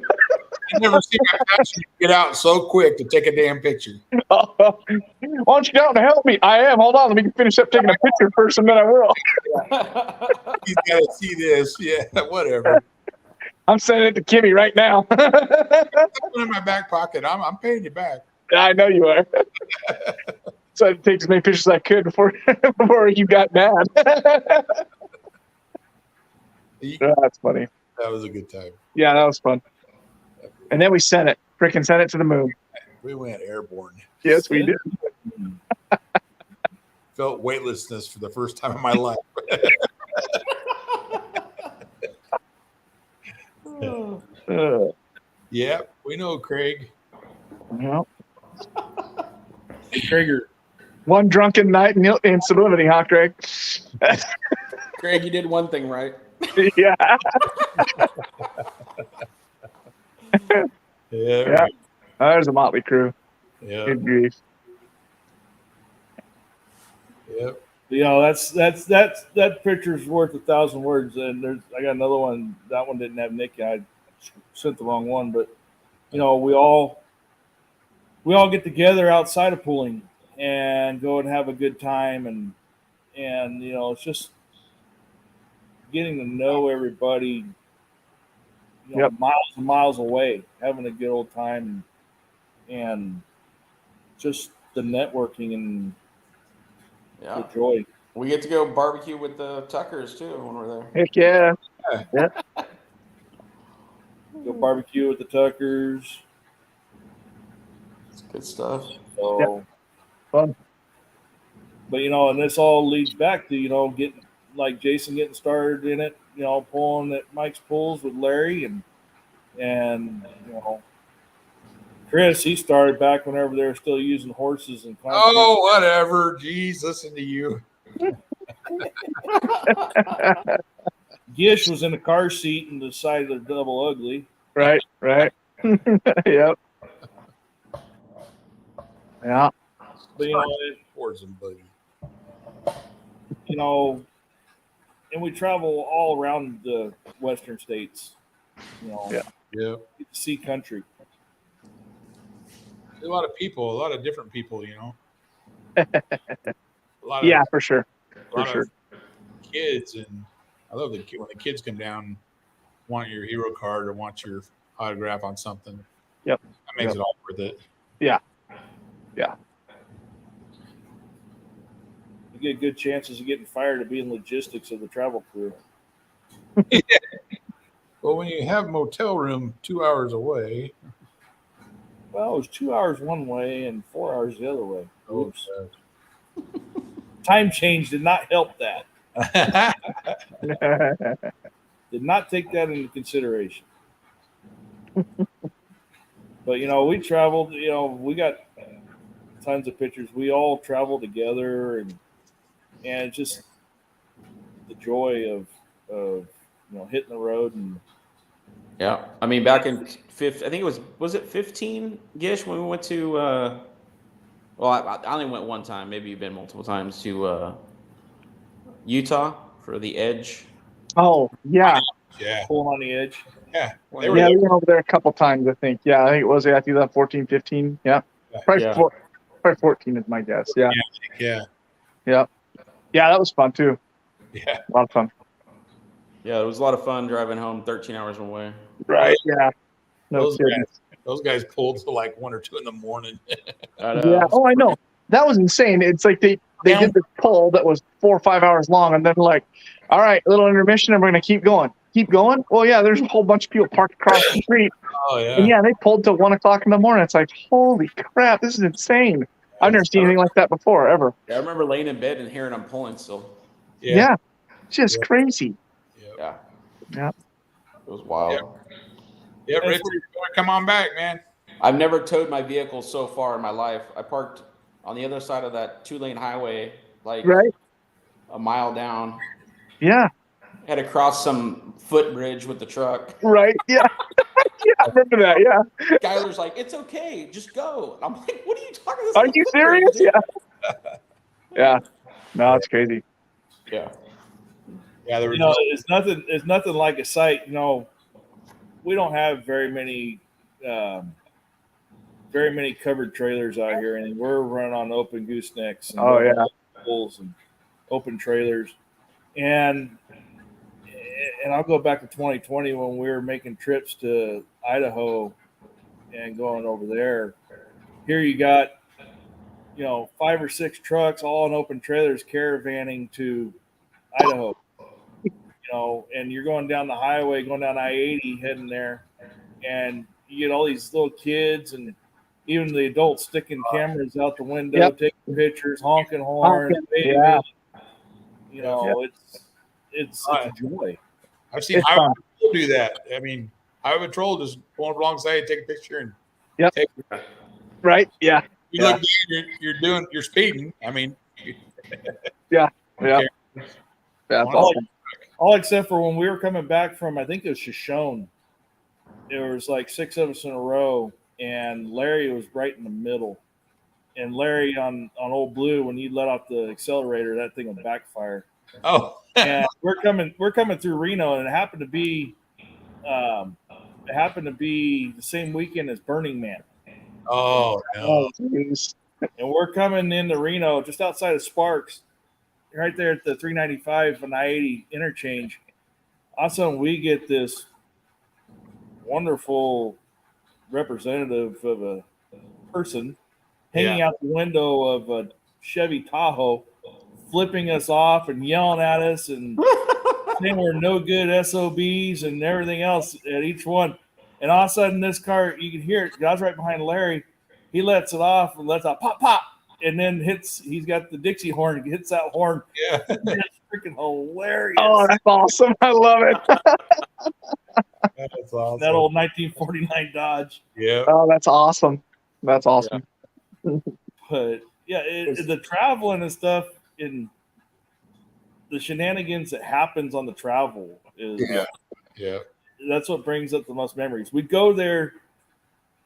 I've never seen a passion get out so quick to take a damn picture. Why don't you get out and help me? I am. Hold on. Let me finish up taking a picture first, and then I will. You got to see this. Yeah, whatever. I'm sending it to Kimmy right now. Put it in my back pocket. I'm paying you back. I know you are. So I had to take as many pictures as I could before you got mad. That's funny. That was a good time. Yeah, that was fun. And then we sent it. Freaking sent it to the moon. We went airborne. Yes, we did. Felt weightlessness for the first time in my life. Yeah, we know Craig. Well, Krieger. one drunken night in sublimity, huh, Craig? Craig, you did one thing right. Yeah. Yeah. Yeah. There's a motley crew. Yeah. Good grief. Yep. You know, that picture's worth 1,000 words. And I got another one. That one didn't have Nikki. I sent the wrong one, but you know, we all get together outside of pooling and go and have a good time, and you know, it's just getting to know everybody, you know, miles and miles away, having a good old time, and just the networking and the joy. We get to go barbecue with the Tuckers too when we're there. Heck yeah. Yeah. Go barbecue with the Tuckers. It's good stuff. So fun. But you know, and this all leads back to, you know, getting like Jason getting started in it, you know, pulling at Mike's pools with Larry and you know, Chris, he started back whenever they were still using horses and concrete. Oh, whatever. Jeez, listen to you. Gish was in the car seat and decided to double ugly. Right. Yep. Yeah. But you know, you know, and we travel all around the western states. You know, Yeah. Get to see country. A lot of people, a lot of different people, you know. Yeah, for sure. A lot of kids, and I love when the kids come down, want your hero card or want your autograph on something. Yep. That makes it all worth it. Yeah. You get good chances of getting fired to be in logistics of the travel crew. Yeah. Well, when you have motel room 2 hours away. Well, it was 2 hours one way and 4 hours the other way. Oops. Time change did not help that. Did not take that into consideration. But, you know, we traveled, you know, we got tons of pictures. We all traveled together, and just the joy of you know, hitting the road. And yeah, I mean, back in I think it was it 15 Gish when we went to well, I only went one time, maybe you've been multiple times to Utah for the Edge. Oh, yeah. Yeah. Pulling on the edge. Yeah. We went over there a couple times, I think. Yeah, I think it was 2014, 15. Yeah. Probably 14 is my guess. Yeah. Yeah. Yeah, that was fun too. Yeah. A lot of fun. Yeah, it was a lot of fun driving home 13 hours away. Right. Yeah. Those guys pulled to like 1 or 2 in the morning. Yeah. Oh, I know. That was insane. It's like they did this pull that was 4 or 5 hours long, and then like, all right, little intermission, and we're gonna keep going. Keep going. Well, yeah, there's a whole bunch of people parked across the street. Oh yeah. And yeah, they pulled till 1 o'clock in the morning. It's like, holy crap, this is insane. I've never seen anything like that before, ever. Yeah, I remember laying in bed and hearing them pulling still. Yeah. Just crazy. Yeah. Yeah. It was wild. Yeah, Richard, come on back, man. I've never towed my vehicle so far in my life. I parked on the other side of that 2-lane highway, like a mile down. Yeah. Had to cross some footbridge with the truck. Right. Yeah. Yeah, I remember that. Yeah. Skyler's like, it's okay, just go. I'm like, what are you talking about? Are you serious? Yeah. Yeah. No, it's crazy. Yeah. Yeah, there was You know, it's nothing like a site. You know, we don't have very many covered trailers out here, and we're running on open goosenecks and bulls and open trailers, and and I'll go back to 2020 when we were making trips to Idaho and going over there. Here you got, 5 or 6 trucks all in open trailers caravanning to Idaho. And you're going down the highway, going down I-80, heading there, and you get all these little kids and even the adults sticking cameras out the window, taking pictures, honking horns, waving. It's a joy. I've seen highway patrol do that. I mean, highway patrol just going alongside, take a picture, and take it. Right. Yeah. You look, you're speeding. I mean, yeah. That's awesome. All except for when we were coming back from, I think it was Shoshone. There was like 6 of us in a row, and Larry was right in the middle. And Larry on Old Blue, when he let off the accelerator, that thing would backfire. Oh, and we're coming through Reno, and it happened to be the same weekend as Burning Man. Oh no! And we're coming into Reno, just outside of Sparks, right there at the 395 and I-80 interchange. All of a sudden, we get this wonderful representative of a person hanging out the window of a Chevy Tahoe, flipping us off and yelling at us and saying we're no good SOBs and everything else at each one. And all of a sudden, this car, you can hear it. I was right behind Larry. He lets it off and lets out pop, pop, and then he's got the Dixie horn, hits that horn. Yeah. It's freaking hilarious. Oh, that's awesome. I love it. That's awesome. That old 1949 Dodge. Yeah. Oh, that's awesome. That's awesome. Yeah. But yeah, the traveling and stuff and the shenanigans that happens on the travel is that's what brings up the most memories. We go there,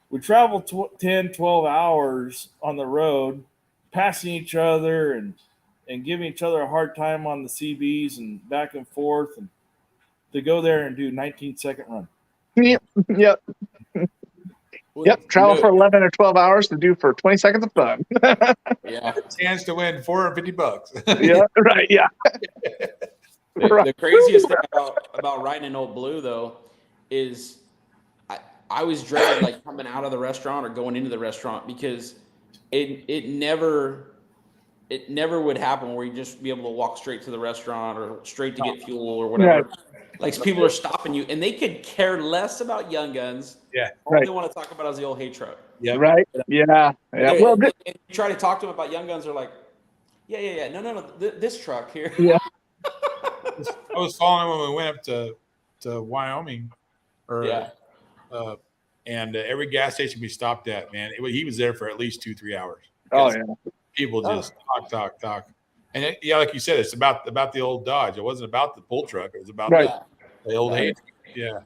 we travel 10, 12 hours on the road, passing each other and giving each other a hard time on the CBs and back and forth, and to go there and do 19-second run. Yep. Travel for 11 or 12 hours to do for 20 seconds of fun. Chance to win $450. Yeah, right. Yeah. The craziest thing about riding an Old Blue though is I always dreaded like coming out of the restaurant or going into the restaurant, because it never would happen where you just be able to walk straight to the restaurant or straight to get fuel or whatever. Right. Like people are stopping you and they could care less about Young Guns. Yeah. All they want to talk about is the old hay truck. Yeah. Right. Yeah. Well, and you try to talk to them about Young Guns, they're like, yeah. No. This truck here. Yeah. I was following him when we went up to Wyoming, and every gas station we stopped at, man, he was there for at least 2-3 hours. Oh yeah. People just talk. And like you said, it's about the old Dodge. It wasn't about the pull truck. It was about the old hay. Yeah.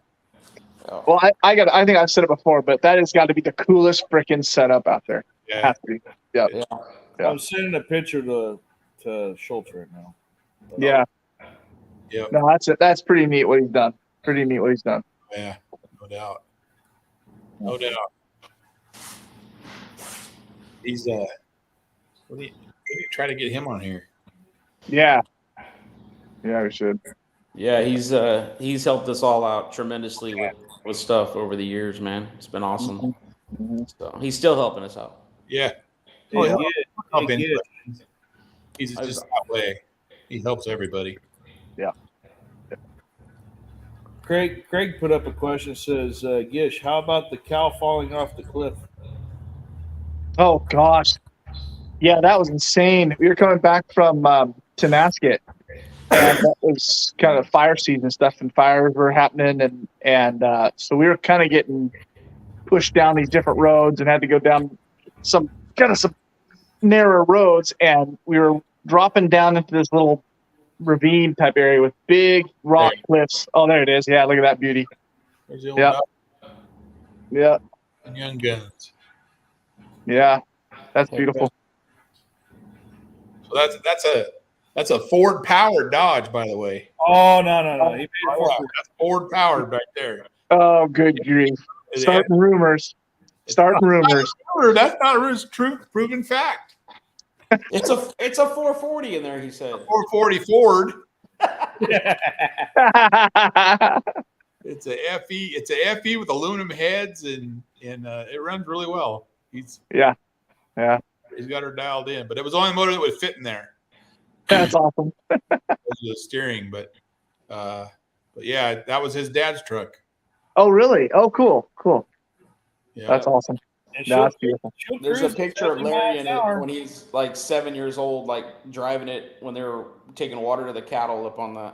Well, I think I've said it before, but that has got to be the coolest freaking setup out there. Yeah. It has to be. Yeah. I'm sending a picture to Schultz right now. Yeah. Yeah. No, that's pretty neat what he's done. Yeah, no doubt. No doubt. He's what do you try to get him on here? Yeah. Yeah, we should. Yeah, he's helped us all out tremendously with stuff over the years, man. It's been awesome. Mm-hmm. So he's still helping us out. Yeah. He's just that way. He helps everybody. Yeah. Craig put up a question, says, Gish, how about the cow falling off the cliff? Oh gosh. Yeah, that was insane. We were coming back from Tenasket, and that was kind of fire season stuff, and fires were happening, and so we were kind of getting pushed down these different roads and had to go down some narrow roads, and we were dropping down into this little ravine type area with big rock cliffs. Oh, there it is. Yeah, look at that beauty. There's the old Yeah. And Young Guns. Yeah, that's beautiful. So that's a Ford powered Dodge, by the way. Oh no! He paid that's Ford powered back there. Oh, good grief! Starting rumors. That's not a true proven fact. It's a 440 in there. He said 440 Ford. It's a FE. It's a FE with aluminum heads, and it runs really well. He's yeah. He's got her dialed in, but it was the only motor that would fit in there. That's awesome. It was the steering, but yeah, that was his dad's truck. Oh, really? Oh, cool. Yeah, That's awesome. And No, that's beautiful. There's a picture of 70 Larry miles in an it hour. when he's like 7 years old, like driving it when they were taking water to the cattle up on the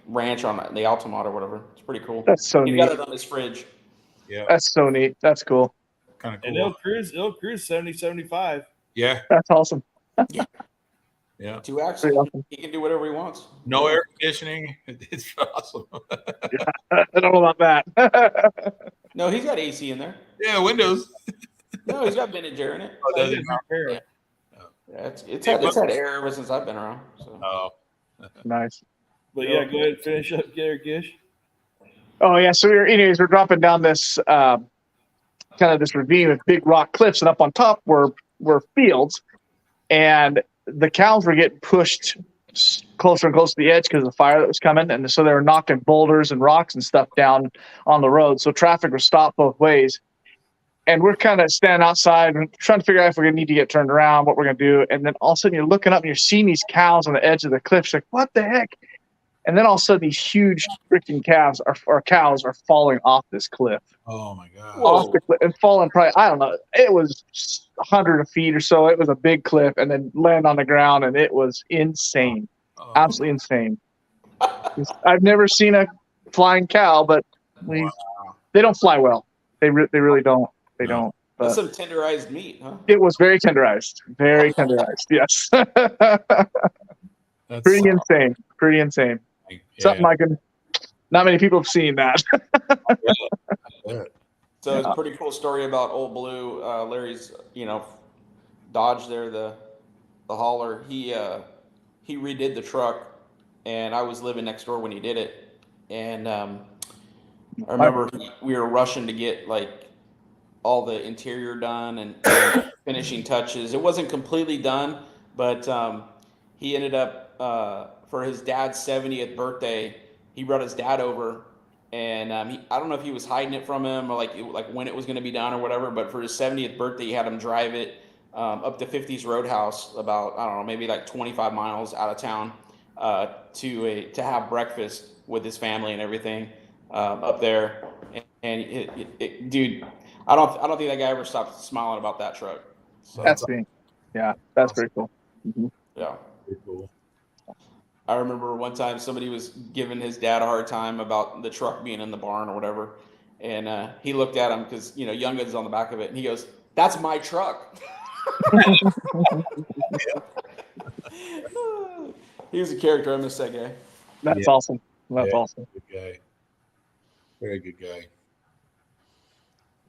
ranch on the Altamont or whatever. It's pretty cool. That's so He neat. got it on his fridge. Yeah, That's so neat. That's cool. kind of And cool. it'll cruise 70, 75. Yeah, That's awesome. yeah. 2 axles. Pretty awesome. He can do whatever he wants. No air conditioning. It's awesome. I don't know about that. No, he's got AC in there. Yeah, windows. No, he's got Ben and Jerry in it. Oh, does he? Yeah, it's had air ever since I've been around. So. Oh, Nice. But yeah, go ahead and finish up there, Gish. Oh yeah. So we're dropping down this kind of this ravine with big rock cliffs, and up on top were fields, and the cows were getting pushed closer and closer to the edge because of the fire that was coming, and so they were knocking boulders and rocks and stuff down on the road. So traffic was stopped both ways. And we're kind of standing outside and trying to figure out if we're going to need to get turned around, what we're going to do. And then all of a sudden you're looking up and you're seeing these cows on the edge of the cliffs. Like, what the heck? And then all of a sudden these huge freaking cows are falling off this cliff. oh my God. Off the cliff and falling probably, I don't know, it was 100 feet or so. It was a big cliff and then land on the ground, and it was insane. Oh, Absolutely insane. I've never seen a flying cow, but they don't fly well. They really don't. They don't. That's But some tenderized meat, huh? it was very tenderized. Very tenderized. Yes. that's Pretty insane. Pretty insane. yeah. Something I can. Not many people have seen that. So it's a pretty cool story about Old Blue. Larry's, Dodge there, the hauler. He redid the truck, and I was living next door when he did it. And I remember we were rushing to get like all the interior done and finishing touches. It wasn't completely done, but he ended up for his dad's 70th birthday. He brought his dad over, and I don't know if he was hiding it from him or like when it was going to be done or whatever. But for his 70th birthday, he had him drive it up to 50s Roadhouse, about I don't know, maybe like 25 miles out of town, to have breakfast with his family and everything up there. And dude, I don't think that guy ever stopped smiling about that truck. So, That's me. Yeah, that's pretty cool. Mm-hmm. yeah. Pretty cool. I remember one time somebody was giving his dad a hard time about the truck being in the barn or whatever, and he looked at him because Young Guns on the back of it, and he goes, "That's my truck." He was a character. I miss that guy. That's awesome. That's awesome. Good guy. Very good guy.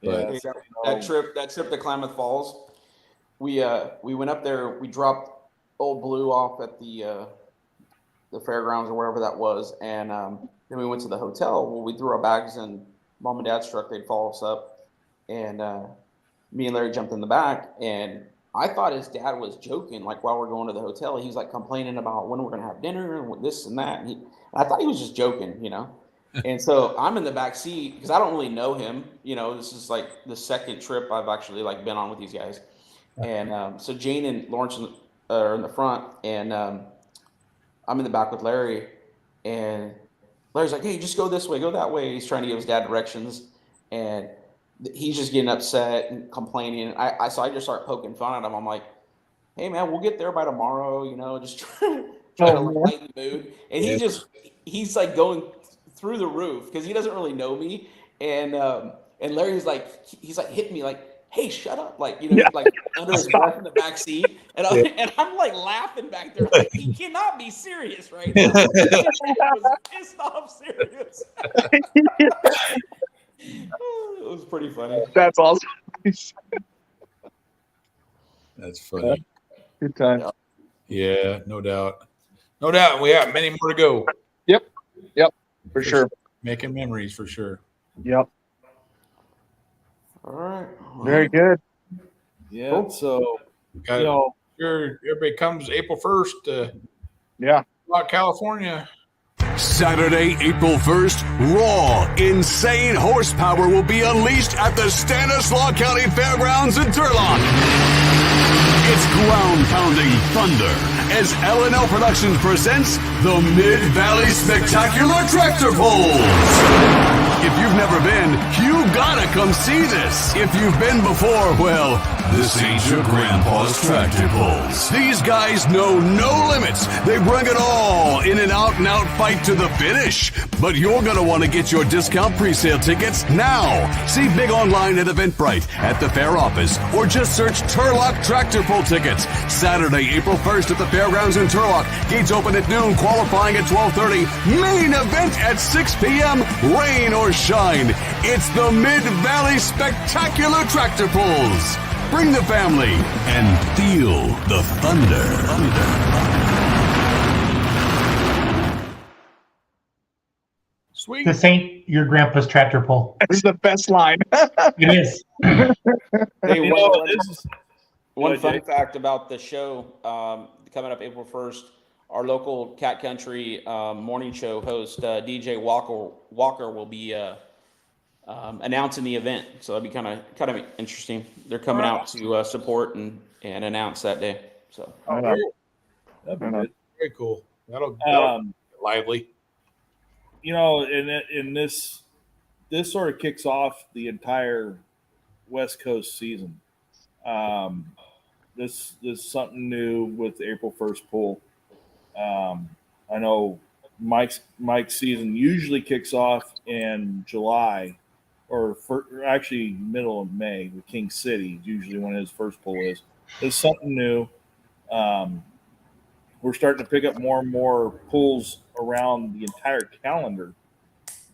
Yeah, That trip to Klamath Falls, we went up there. We dropped Old Blue off at the fairgrounds or wherever that was, and then we went to the hotel. Well, we threw our bags in Mom and Dad's truck. They'd follow us up, and me and Larry jumped in the back. And I thought his dad was joking, like while we're going to the hotel, he was like complaining about when we're gonna have dinner and this and that. And I thought he was just joking, And so I'm in the back seat because I don't really know him. This is like the second trip I've actually like been on with these guys. And so Jane and Lawrence are in the front, and I'm in the back with Larry, and Larry's like, "Hey, just go this way, go that way." He's trying to give his dad directions, and he's just getting upset and complaining. And I just start poking fun at him. I'm like, "Hey, man, we'll get there by tomorrow." Just trying to lighten the mood. And he's like going through the roof because he doesn't really know me. And Larry's like, he's like hitting me like, "Hey, shut up!" Like like under his breath in the back seat, and I'm like laughing back there, like he cannot be serious right now. I was pissed off serious. It was pretty funny. That's awesome. That's funny. Good time. Yeah, no doubt. No doubt. We have many more to go. Yep. For sure. Making memories for sure. Yep. All right. Very good. Yeah. Cool. So Sure, everybody comes April 1st. Yeah. California. Saturday, April 1st, raw, insane horsepower will be unleashed at the Stanislaus County Fairgrounds in Turlock. It's ground-pounding thunder as L&L Productions presents the Mid-Valley Spectacular Tractor Pulls. If you've never been, you gotta come see this. If you've been before, well, this ain't your grandpa's tractor pulls. These guys know no limits. They bring it all in an out-and-out fight to the finish. But you're gonna want to get your discount pre-sale tickets now. See Big online at Eventbrite, at the fair office, or just search Turlock Tractor Pull tickets. Saturday, April 1st at the fairgrounds in Turlock. Gates open at noon, qualifying at 12:30. Main event at 6 p.m. Rain or shine. It's the Mid-Valley Spectacular Tractor Pulls. Bring the family and feel the thunder. Sweet. This ain't your grandpa's tractor pull. This is the best line. It is. Hey, You know, this is one fun fact about the show coming up April 1st. Our local Cat Country morning show host DJ Walker will be announcing the event, so that'd be kind of interesting. They're coming out to support and announce that day. So that'd be good. Very cool. That'll be lively. You know, and this sort of kicks off the entire West Coast season. This is something new with the April 1st pull. I know Mike's season usually kicks off in July, or actually middle of May with King City. Usually when his first pull is. It's something new. We're starting to pick up more and more pulls around the entire calendar.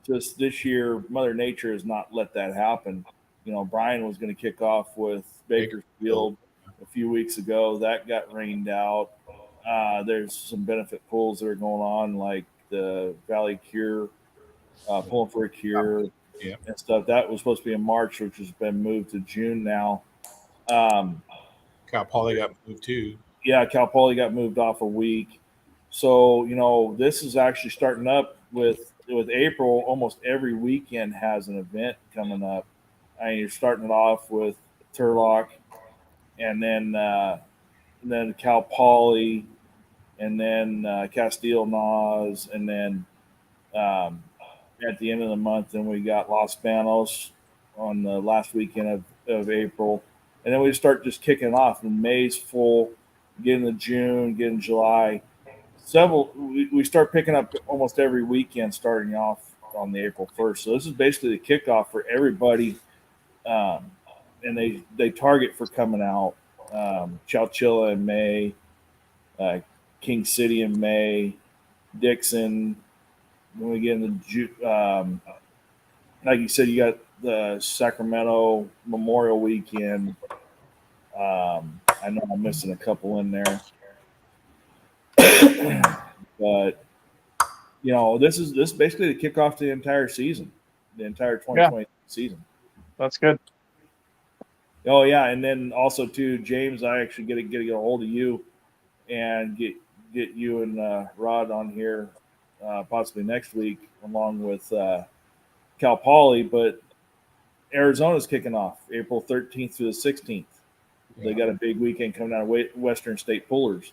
Just this year, Mother Nature has not let that happen. You know, Brian was going to kick off with Bakersfield a few weeks ago. That got rained out. There's some benefit pulls that are going on, like the Valley Cure, pulling for a cure and stuff. That was supposed to be in March, which has been moved to June now. Cal Poly got moved too. Yeah, Cal Poly got moved off a week. So, you know, this is actually starting up with April. Almost every weekend has an event coming up. I mean, you're starting it off with Turlock, and then Cal Poly, and then Castile Nas, and then at the end of the month, then we got Los Banos on the last weekend of April. And then we start just kicking off. And May's full, getting to June, getting July. We start picking up almost every weekend starting off on the April 1st. So this is basically the kickoff for everybody. And they target for coming out. Chowchilla in May, King City in May, Dixon. When we get into like you said, you got the Sacramento Memorial Weekend. I know I'm missing a couple in there, but you know, this is basically the kickoff to the entire season, the entire 2020 season. That's good. Oh yeah, and then also too, James, I actually get a hold of you and get you and Rod on here possibly next week, along with Cal Poly. But Arizona's kicking off April 13th through the 16th. They got a big weekend coming out of Western State Pullers.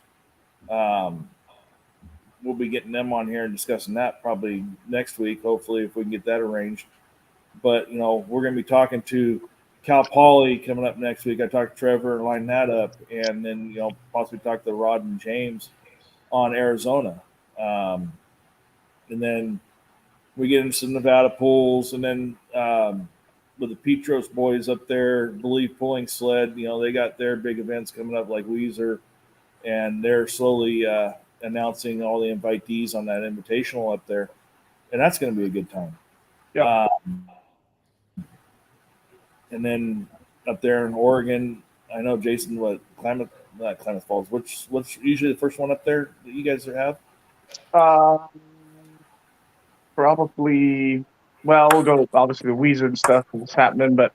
We'll be getting them on here and discussing that probably next week, hopefully, if we can get that arranged. But, you know, we're going to be talking to Cal Poly coming up next week. I talked to Trevor and lined that up, and then, you know, possibly talk to Rod and James on Arizona. And then we get into some Nevada pulls, and then with the Petros boys up there, Believe Pulling Sled, you know, they got their big events coming up like Weezer, and they're slowly announcing all the invitees on that invitational up there, and that's going to be a good time. Yeah. And then up there in Oregon, I know Jason, Klamath Falls. What's usually the first one up there that you guys have? Probably. Well, we'll go obviously the Weezer and stuff that's happening, but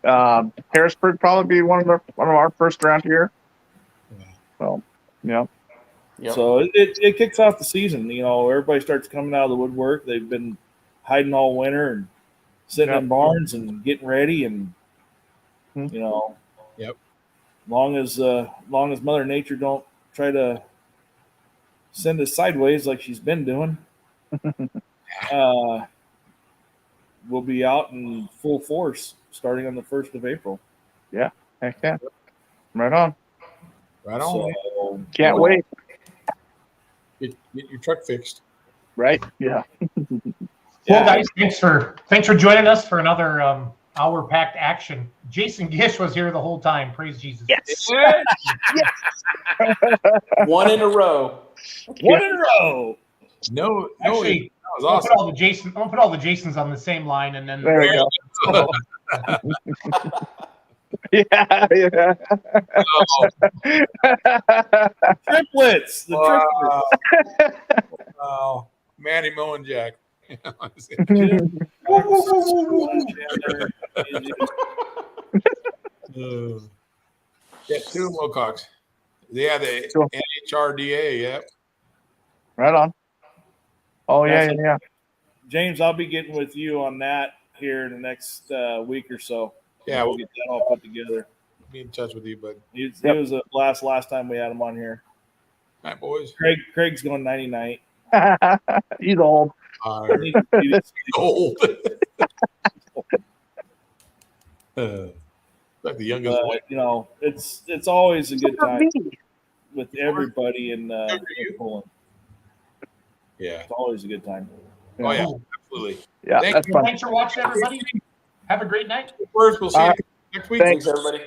Harrisburg probably be one of our first around here. So, yeah. Yep. So it kicks off the season. You know, everybody starts coming out of the woodwork. They've been hiding all winter and sitting in barns and getting ready, and you know, long as Mother Nature don't try to send us sideways like she's been doing, we'll be out in full force starting on the 1st of April. Yeah, heck yeah. Right on. Right on. So, Can't wait. Get your truck fixed. Right? Yeah. Well, guys, thanks for joining us for another hour-packed action. Jason Gish was here the whole time. Praise Jesus. Yes. One in a row. One in a row. No, Actually, that was awesome. I'm gonna put all the Jasons on the same line, and then There we go. Yeah. Triplets. The triplets. Wow. Manny Mo and Jack. Yeah, 2 Wilcox. Yeah, the NHRDA. Yep. Right on. Oh yeah. James, I'll be getting with you on that here in the next week or so. Yeah, we'll get that all put together. Be in touch with you, bud. It was a blast last time we had him on here. All right, boys. Craig's going 99. He's old. He's old. Like the youngest one. You know, it's always a good time with everybody in Poland. Yeah, it's always a good time. Oh yeah, absolutely. Yeah, thanks for watching, everybody. Have a great night. First, we'll see you next week. Thanks, everybody.